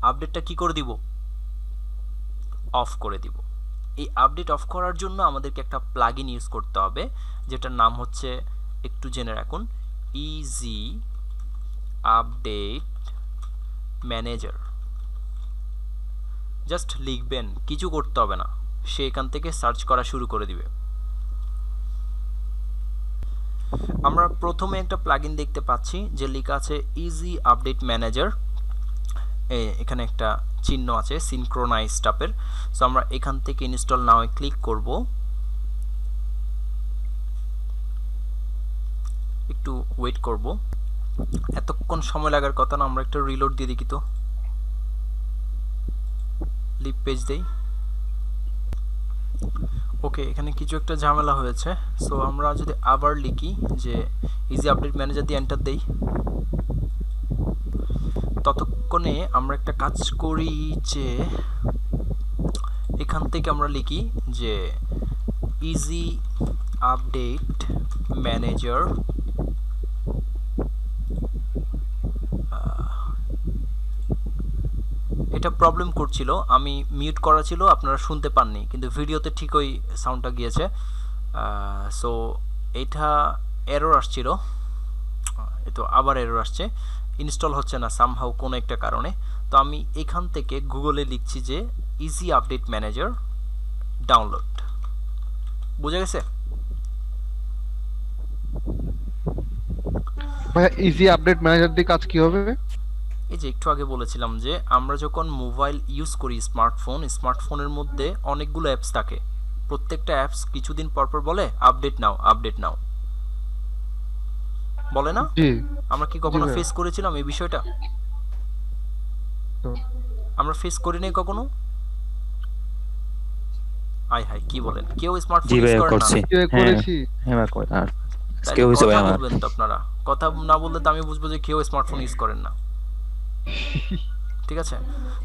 আপডেটটা কি করে দিব? অফ করে দিব। এই আপডেট অফ করার জন্য আমাদেরকে একটা প্লাগইন ইউজ করতে হবে, যেটার নাম হচ্ছে, একটু জেনে রাখুন, ইজি আপডেট ম্যানেজার। জাস্ট লিখবেন, কিছু করতে হবে না, সে এখান থেকে সার্চ করা শুরু করে দিবে। আমরা প্রথমে একটা প্লাগইন দেখতে পাচ্ছি যে লেখা আছে ইজি আপডেট ম্যানেজার। এখানে একটা চিহ্ন আছে সিনক্রোনাইজ স্টাপের। সো আমরা এখান থেকে ইনস্টল নাও ক্লিক করব। একটু ওয়েট করব, এতক্ষণ সময় লাগার কথা না। আমরা একটা রিলোড দিয়ে দেখি তো, লিভ পেজ দেই। ওকে, এখানে কিছু একটা ঝামেলা হয়েছে। সো আমরা যদি আবার লিখি যে ইজি আপডেট ম্যানেজার দিয়ে এন্টার দেই, ততক্ষণে আমরা একটা কাজ করি যে এখান থেকে আমরা লিখি যে ইজি আপডেট ম্যানেজার। এটা প্রবলেম করছিল, আমি মিউট করা ছিল, আপনারা শুনতে পাননি, কিন্তু ভিডিওতে ঠিক ওই সাউন্ডটা গিয়েছে। সো এটা এরর আসছিল, এই তো আবার এরর আসছে, ইনস্টল হচ্ছে না সামহাউ কোনো একটা কারণে। তো আমি এখান থেকে গুগলে লিখছি যে ইজি আপডেট ম্যানেজার ডাউনলোড। বুঝা গেছে? ভাইয়া ইজি আপডেট ম্যানেজার দিয়ে কাজ কি হবে? এই যে একটু আগে বলেছিলাম যে আমরা যখন মোবাইল ইউজ করি, স্মার্টফোনের মধ্যে অনেকগুলো অ্যাপস থাকে, প্রত্যেকটা অ্যাপস কিছুদিন পর পর বলে আপডেট নাও আপডেট নাও, বলে না? জি আমরা কি কখনো ভাইয়া। ফেস করেছিলাম এই বিষয়টা? তো আমরা ফেস করি নাই কখনো? আয় হায়, কি বলেন, কেউ স্মার্টফোন জি ইউজ ভাইয়া করেন না? করছি। কি হ্যাঁ করেছি? হ্যাঁ ভাই করে। আর তাইলে আজকে হয়েছে ভাই কথা আমার। বলবেন তো আপনারা, কথা না বললে তো আমি বুঝবো যে কেউ স্মার্টফোন ইউজ করেন না। ঠিক আছে,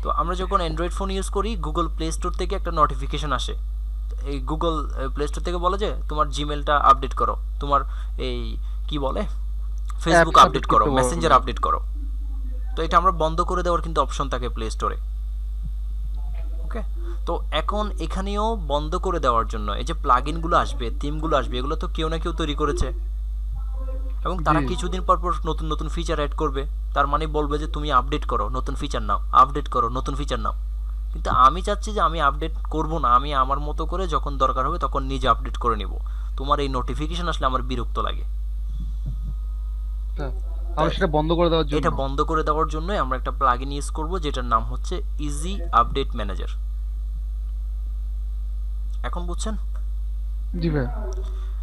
তো আমরা যখন অ্যান্ড্রয়েড ফোন ইউজ করি, গুগল প্লে স্টোর থেকে একটা নোটিফিকেশন আসে। এই গুগল প্লে স্টোর থেকে বলে যে তোমার জিমেলটা আপডেট করো, তোমার এই কি বলে ফেসবুক Apps আপডেট update করো, করতে বলে। মেসেঞ্জার আপডেট করো। তো এটা আমরা বন্ধ করে দেওয়ার কিন্তু অপশন থাকে প্লে স্টোরে। ওকে, তো এখন এখানেও বন্ধ করে দেওয়ার জন্য এই যে প্লাগইনগুলো আসবে, থিমগুলো আসবে, এগুলো তো কেউ না কেউ তৈরি করেছে, এবং তারা জি। কিছুদিন পর পর নতুন নতুন ফিচার অ্যাড করবে। তার মানে বলবে যে তুমি আপডেট করো, নতুন ফিচার নাও, আপডেট করো, নতুন ফিচার নাও। কিন্তু আমি চাচ্ছি যে আমি আপডেট করব না, আমি আমার মতো করে যখন দরকার হবে তখন নিজে আপডেট করে নিব। তোমার এই নোটিফিকেশন আসলে আমার বিরক্ত লাগে। আমি সেটা বন্ধ করে দেওয়ার জন্য। এটা বন্ধ করে দেওয়ার জন্যই আমরা একটা প্লাগইন ইউজ করব যেটার নাম হচ্ছে ইজি আপডেট ম্যানেজার। এখন বুঝছেন? জি ভাই।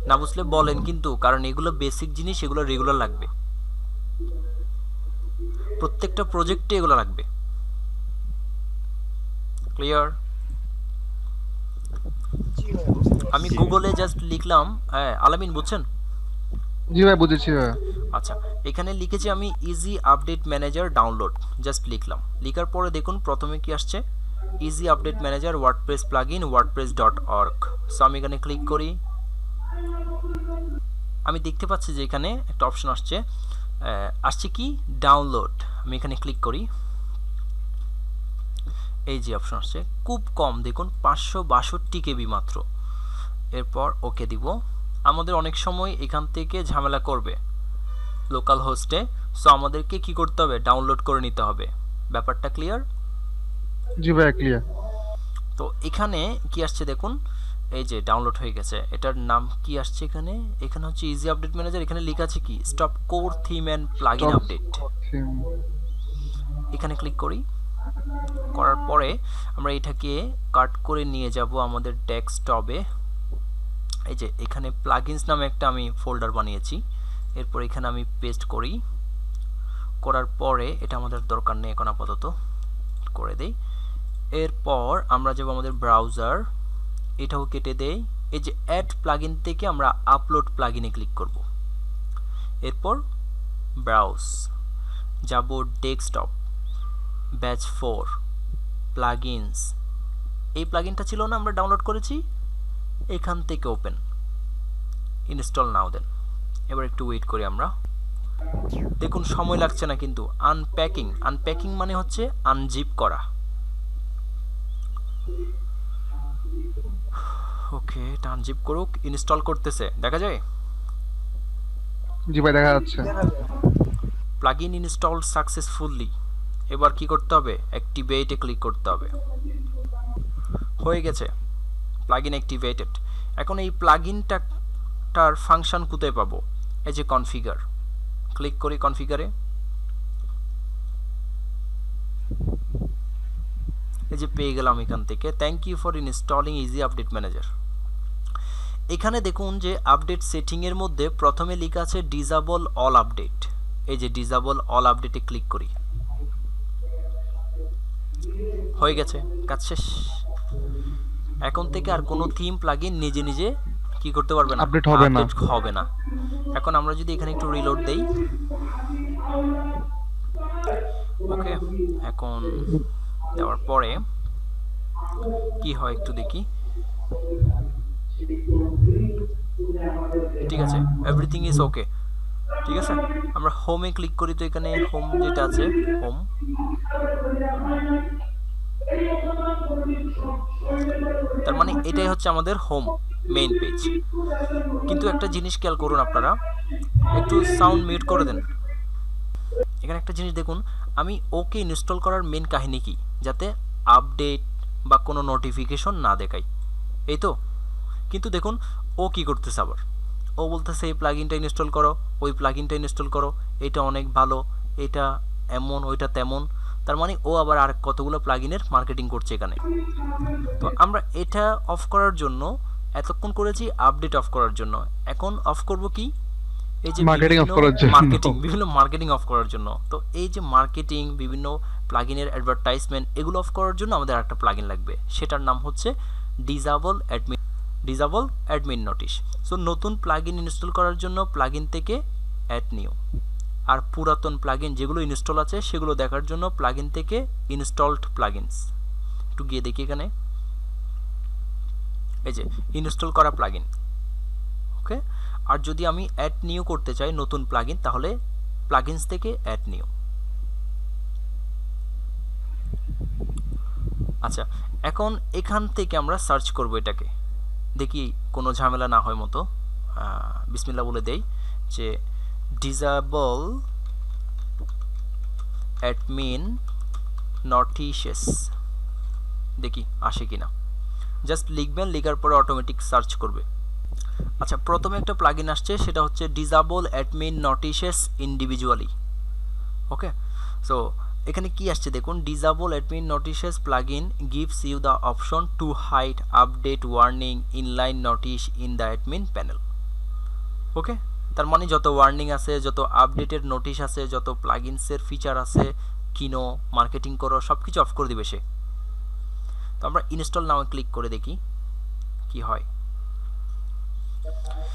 না বুঝলে বলেন কিন্তু, কারণ এগুলো বেসিক জিনিস, এগুলো রেগুলার লাগবে, প্রত্যেকটা প্রজেক্টে এগুলো লাগবে। ক্লিয়ার? জি ভাই, বুঝতে পারছি। আমি গুগলে জাস্ট লিখলাম, হ্যাঁ আলামিন বুঝছেন? জি ভাই বুঝেছি ভাই। আচ্ছা, এখানে লিখেছি আমি easy update manager download, just লিখলাম। লিখার পরে দেখুন প্রথমে কি আসছে, easy update manager WordPress plugin wordpress.org। So আমি এখানে ক্লিক করি, আমি দেখতে পাচ্ছি যে এখানে একটা অপশন আসছে, আসছে কি ডাউনলোড। আমি এখানে ক্লিক করি, এই যে অপশন আসছে, খুব কম দেখুন 562 কেবি মাত্র। এরপর ওকে দিব। আমাদের অনেক সময় এখান থেকে ঝামেলা করবে লোকাল হোস্টে, সো আমাদেরকে কি করতে হবে, ডাউনলোড করে নিতে হবে। ব্যাপারটা ক্লিয়ার? জি ভাই ক্লিয়ার। তো এখানে কি আসছে দেখুন, এই যে ডাউনলোড হয়ে গেছে। এটার নাম কি আসছে এখানে, এখানে হচ্ছে ইজি আপডেট ম্যানেজার। এখানে লেখা আছে কি stop core theme and plugin update. এখানে ক্লিক করি, করার পরে আমরা এটাকে কাট করে নিয়ে যাব আমাদের ডেস্কটপে। এই যে এখানে প্লাগইনস নামে একটা আমি ফোল্ডার বানিয়েছি, এরপর এখানে আমি পেস্ট করি। করার পরে এটা আমাদের দরকার নেই এখন, আপাতত করে দেই। এরপর আমরা যাব আমাদের ব্রাউজার, এটাও কেটে দেই। এই যে অ্যাড প্লাগইন থেকে আমরা আপলোড প্লাগইনে ক্লিক করব। এরপর ব্রাউজ, যাব ডেস্কটপ, ব্যাচ 4 প্লাগইনস। এই প্লাগইনটা ছিল না আমরা ডাউনলোড করেছি, এখান থেকে ওপেন, ইনস্টল নাও দেন। এবার একটু ওয়েট করি আমরা, দেখুন সময় লাগছে না কিন্তু। আনপ্যাকিং মানে হচ্ছে আনজিপ করা। ওকে, এটা আনজিপ করুক, ইনস্টল করতেছে, দেখা যায়। জি ভাই দেখা যাচ্ছে। দেখা যায়। Plugin installed successfully. এবার কি করতে হবে, অ্যাক্টিভেটে ক্লিক করতে হবে। হয়ে গেছে, প্লাগইন অ্যাক্টিভেটেড। এখন এই প্লাগইনটার ফাংশন কোথায় পাবো, এই যে কনফিগার, ক্লিক করি কনফিগারে। এই যে পেয়ে গেলাম এখান থেকে, thank you for installing easy update manager. এখানে দেখুন যে আপডেট সেটিং এর মধ্যে প্রথমে লেখা আছে ডিসেবল অল আপডেট। এই যে ডিসেবল অল আপডেটে ক্লিক করি, হয়ে গেছে, কাজ শেষ। এখন থেকে আর কোনো থিম প্লাগইন নিজে নিজে কি করতে পারবে না, Update হবে না। আপডেট হবে না। এখন আমরা যদি এখানে একটু রিলোড দেই, ওকে, এখন দেওয়ার পরে কি হয় একটু দেখি। ঠিক আছে, এভরিথিং ইজ ওকে। ঠিক আছে, আমরা হোমে ক্লিক করি। তো এখানে হোম যেটা আছে, হোম, তার মানে এটাই হচ্ছে আমাদের হোম মেইন পেজ। কিন্তু একটা জিনিস খেয়াল করুন আপনারা, একটু সাউন্ড মিউট করে দেন, এখানে একটা জিনিস দেখুন, আমি ওকে ইনস্টল করার মেন কাহিনী কি, যাতে আপডেট বা কোনো নোটিফিকেশন না দেখাই, এই তো। কিন্তু দেখুন ও কি করতেছে, আবার ও বলতেছে এই প্লাগইনটা ইনস্টল করো, ওই প্লাগইনটা ইনস্টল করো, এটা অনেক ভালো, এটা এমন, ওইটা তেমন। তার মানে ও আবার আর কতগুলো প্লাগইনের মার্কেটিং করছে এখানে। তো আমরা এটা অফ করার জন্য এতক্ষণ করেছি আপডেট অফ করার জন্য, এখন অফ করব কি, এই যে Marketing off করার জন্য। বিভিন্ন মার্কেটিং অফ করার জন্য। তো এই যে মার্কেটিং, বিভিন্ন প্লাগইনের অ্যাডভার্টাইজমেন্ট, এগুলো অফ করার জন্য আমাদের একটা প্লাগইন লাগবে, সেটার নাম হচ্ছে ডিসেবল অ্যাডমিন নোটিশ। সো নতুন প্লাগইন ইনস্টল করার জন্য প্লাগইন থেকে অ্যাড নিউ, আর পুরাতন প্লাগইন যেগুলো ইনস্টল আছে সেগুলো দেখার জন্য প্লাগইন থেকে ইনস্টলড প্লাগইনস। একটু গিয়ে দেখি এখানে, এই যে ইনস্টল করা প্লাগইন, ওকে। আর যদি আমি অ্যাড নিউ করতে চাই নতুন প্লাগইন, তাহলে প্লাগইনস থেকে অ্যাড নিউ। আচ্ছা, এখন এখান থেকে আমরা সার্চ করব এটাকে, দেখি কোনো ঝামেলা না হয় মতো। বিসমিল্লাহ বলে দেই যে ডিসেবল অ্যাডমিন নোটিশেস, দেখি আসে কিনা। জাস্ট লিখবেন, লেখার পরে অটোমেটিক সার্চ করবে। আচ্ছা, প্রথমে একটা প্লাগইন আসছে, সেটা হচ্ছে disable admin notices individually, okay. So এখানে কি আসছে দেখুন, disable admin notices plugin gives you the option to hide update warning inline notice in the admin panel, okay. তার মানে যত ওয়ার্নিং আছে, যত আপডেটের নোটিশ আছে, যত প্লাগইনসের ফিচার আছে, কিনো, মার্কেটিং করো, সব কিছু অফ করে দিবে সে। তো আমরা ইনস্টল নাও ক্লিক করে দেখি কি হয়।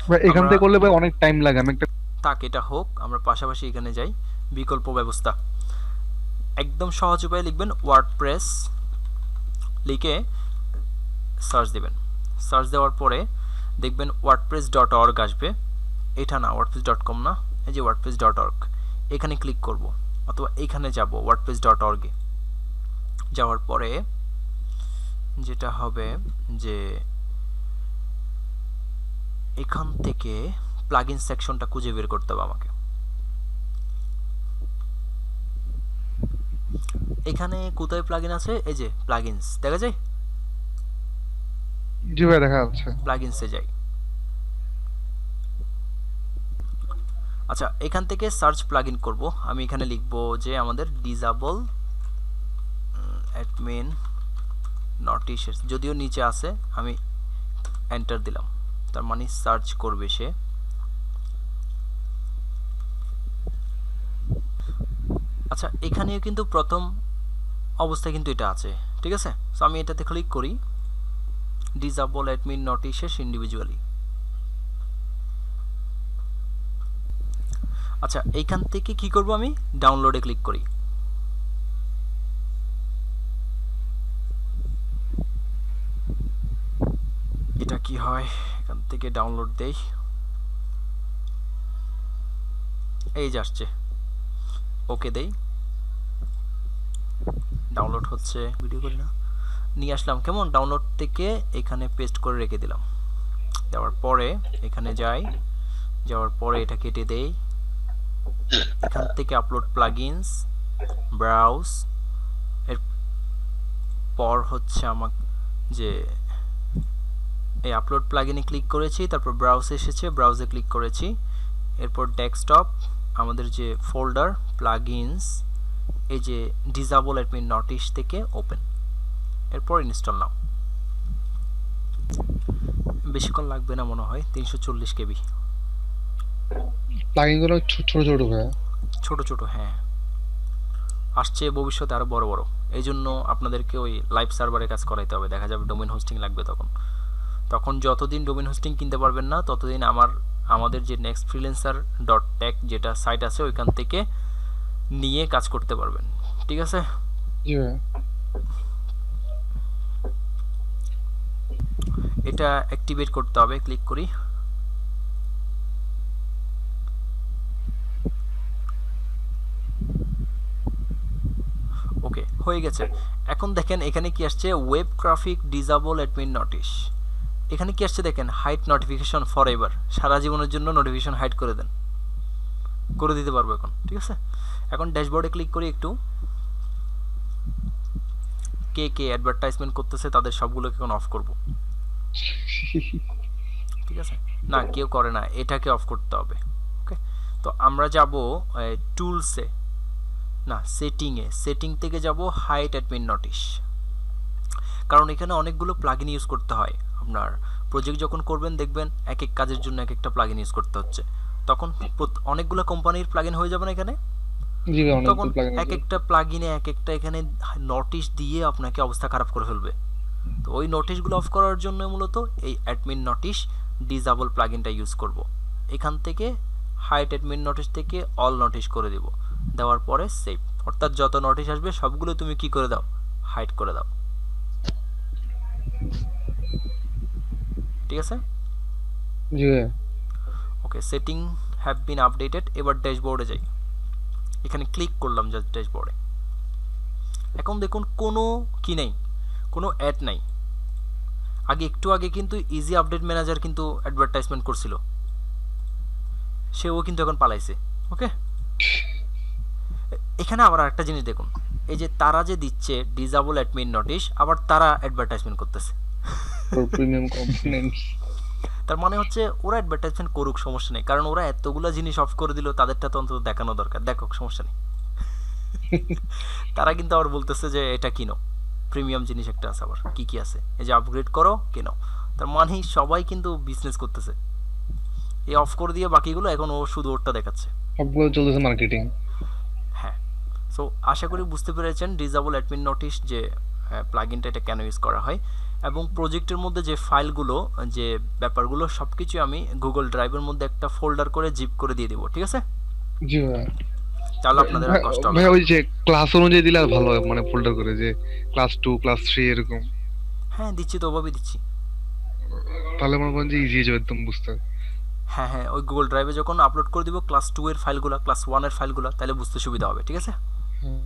ভাই এখান থেকে করলে ভাই অনেক টাইম লাগে, আমি একটা তাক এটা হোক, আমরা পাশাপাশি এখানে যাই, বিকল্প ব্যবস্থা। একদম সহজ উপায়ে লিখবেন ওয়ার্ডপ্রেস, লিখে সার্চ দেবেন। সার্চ দেওয়ার পরে দেখবেন wordpress.org আসবে, এটা না, wordpress.com না, এই যে wordpress.org, এখানে ক্লিক করব, অথবা এখানে যাব wordpress.org এ। যাওয়ার পরে যেটা হবে যে এখান থেকে প্লাগইন সেকশনটা খুঁজে বের করতে হবে আমাকে। এখানে কোথায় প্লাগইন আছে, এই যে প্লাগইনস দেখা যায়, জি ভাই দেখা যাচ্ছে। প্লাগইনসে যাই। আচ্ছা, এখান থেকে সার্চ প্লাগইন করব। আমি এখানে লিখব যে আমাদের ডিসেবল অ্যাডমিন নোটিশেস, যদিও নিচে আছে, আমি এন্টার দিলাম, তার মানে সার্চ করবে সে। আচ্ছা, এখানেও কিন্তু প্রথম অবস্থায় কিন্তু এটা আছে, ঠিক আছে। সো আমি এটাতে ক্লিক করি, ডিসেবল অ্যাডমিন নোটিশেস ইন্ডিভিজুয়ালি। আচ্ছা, এইখান থেকে কি করব, আমি ডাউনলোডে ক্লিক করি। এটা কি হয়, এখান থেকে ডাউনলোড দেই, এই যে আসছে, ওকে দেই, ডাউনলোড হচ্ছে, ভিডিও করি না, নিয়ে আসলাম, কেমন ডাউনলোড থেকে এখানে পেস্ট করে রেখে দিলাম। দেওয়ার পরে এখানে যাই, যাওয়ার পরে এটা কেটে দেই, এখান থেকে আপলোড প্লাগইনস, ব্রাউজ, এর পর হচ্ছে আমার যে এই আপলোড প্লাগইনে ক্লিক করেছি, তারপর ব্রাউজে এসেছে, ব্রাউজে ক্লিক করেছি, এরপর ডেস্কটপ, আমাদের যে ফোল্ডার প্লাগইনস, এই যে ডিসেবল অ্যাডমিন নোটিশ থেকে ওপেন, এরপর ইনস্টল নাও। বেশিক্ষণ লাগবে না মনে হয়, 340 কেবি। প্লাগইন গুলো ছোট ছোট ভাই, ছোট ছোট, হ্যাঁ, আসছে ভবিষ্যতে আরো বড় বড়। এই জন্য আপনাদেরকে ওই লাইভ সার্ভারে কাজ করাইতে হবে, দেখা যাবে ডোমেন হোস্টিং লাগবে তখন যতদিন ডোমেন হোস্টিং কিনতে পারবেন না, ততদিন আমাদের যে নেক্সট ফ্রিল্যান্সার .tech যেটা সাইট আছে, ওইখান থেকে নিয়ে কাজ করতে পারবেন, ঠিক আছে। জি ভাই। এটা অ্যাক্টিভেট করতে হবে, ক্লিক করি। ওকে, হয়ে গেছে। এখন দেখেন এখানে কি আসছে, web traffic disable admin notice. এখানে কি আসছে দেখেন, হাইড নোটিফিকেশন ফর এভার, সারা জীবনের জন্য নোটিফিকেশন হাইড করে দেন, করে দিতে পারবো এখন, ঠিক আছে। এখন ড্যাশবোর্ডে ক্লিক করি একটু, কে কে অ্যাডভার্টাইজমেন্ট করতেছে তাদের সবগুলোকে এখন অফ করব, ঠিক আছে? না কেউ করে না, এটাকে অফ করতে হবে। ওকে, তো আমরা যাব টুলসে, না সেটিংয়ে, সেটিং থেকে যাব হাইড অ্যাডমিন নোটিশ, কারণ এখানে অনেকগুলো প্লাগইন ইউজ করতে হয়। আপনার প্রজেক্ট যখন করবেন দেখবেন এক এক কাজের জন্য এক একটা প্লাগইন ইউজ করতে হচ্ছে, তখন অনেকগুলো কোম্পানির প্লাগইন হয়ে যাবে না এখানে, জি ভাই অনেক তখন প্লাগইন এক একটা প্লাগইনে এক একটা এখানে নোটিশ দিয়ে আপনাকে অবস্থা খারাপ করে ফেলবে। তো ওই নোটিশগুলো অফ করার জন্য মূলত এই অ্যাডমিন নোটিশ ডিসেবল প্লাগইনটা ইউজ করব। এখান থেকে হাইড অ্যাডমিন নোটিশ থেকে অল নোটিশ করে দিব, দেওয়ার পরে সেভ, অর্থাৎ যত নোটিশ আসবে সবগুলো তুমি কি করে দাও, হাইড করে দাও। ঠিক আছে? জি ভাই ওকে, সেটিং হ্যাভ বিন আপডেটেড। এবার ড্যাশবোর্ডে যাই, এখানে ক্লিক করলাম জাস্ট ড্যাশবোর্ডে। এখন দেখুন কোনো কি নেই, কোনো অ্যাড নাই। একটু আগে কিন্তু ইজি আপডেট ম্যানেজার কিন্তু অ্যাডভার্টাইজমেন্ট করছিল, সেও কিন্তু এখন পালাইছে। ওকে, এখানে আবার আরেকটা জিনিস দেখুন, এই যে তারা যে দিচ্ছে ডিসেবল অ্যাডমিন নোটিশ, আবার তারা অ্যাডভার্টাইজমেন্ট করতেছে। Premium components. তার মানে হচ্ছে ওরা অ্যাডভার্টাইজমেন্ট করুক, সমস্যা নেই, কারণ ওরা এতগুলো জিনিস অফ করে দিল, তাদেরটা তো অন্তত দেখানো দরকার, দেখো সমস্যা নেই। তারা কিন্তু আবার বলতেছে যে এটা কিনো, প্রিমিয়াম জিনিস একটা আছে, আবার কি কি আছে, এই যে আপগ্রেড করো কেনো। তার মানে সবাই কিন্তু বিজনেস করতেছে, এই অফ করে দিয়ে বাকিগুলো এখন ও শুধু ওরটা দেখাচ্ছে। সবগুলো চলতেছে মার্কেটিং। হ্যাঁ, সো আশা করি বুঝতে পেরেছেন ডিসেবল অ্যাডমিন নোটিশ যে প্লাগইনটা এটা কেন ইউজ করা হয়, এবং প্রজেক্টের মধ্যে যে ফাইলগুলো, যে ব্যাপারগুলো সব কিছু আমি গুগল ড্রাইভের মধ্যে একটা ফোল্ডার করে জিপ করে দিয়ে দিব। ঠিক আছে? জি ভাই তাহলে আপনাদের আর কষ্ট হবে ভাই না। ওই যে ক্লাস অনুযায়ী দিলে আর ভালো হয়, মানে ফোল্ডার করে যে ক্লাস 2 ক্লাস 3 এরকম, হ্যাঁ দিচ্ছি তো, ওভাবেই দিচ্ছি। তাহলে মনে করেন যে ইজি হয়ে যাবে একদম বুঝতে। হ্যাঁ হ্যাঁ, ওই গুগল ড্রাইভে যখন আপলোড করে দিব ক্লাস 2 এর ফাইলগুলো, ক্লাস 1 এর ফাইলগুলো, তাহলে বুঝতে সুবিধা হবে। ঠিক আছে? হুম।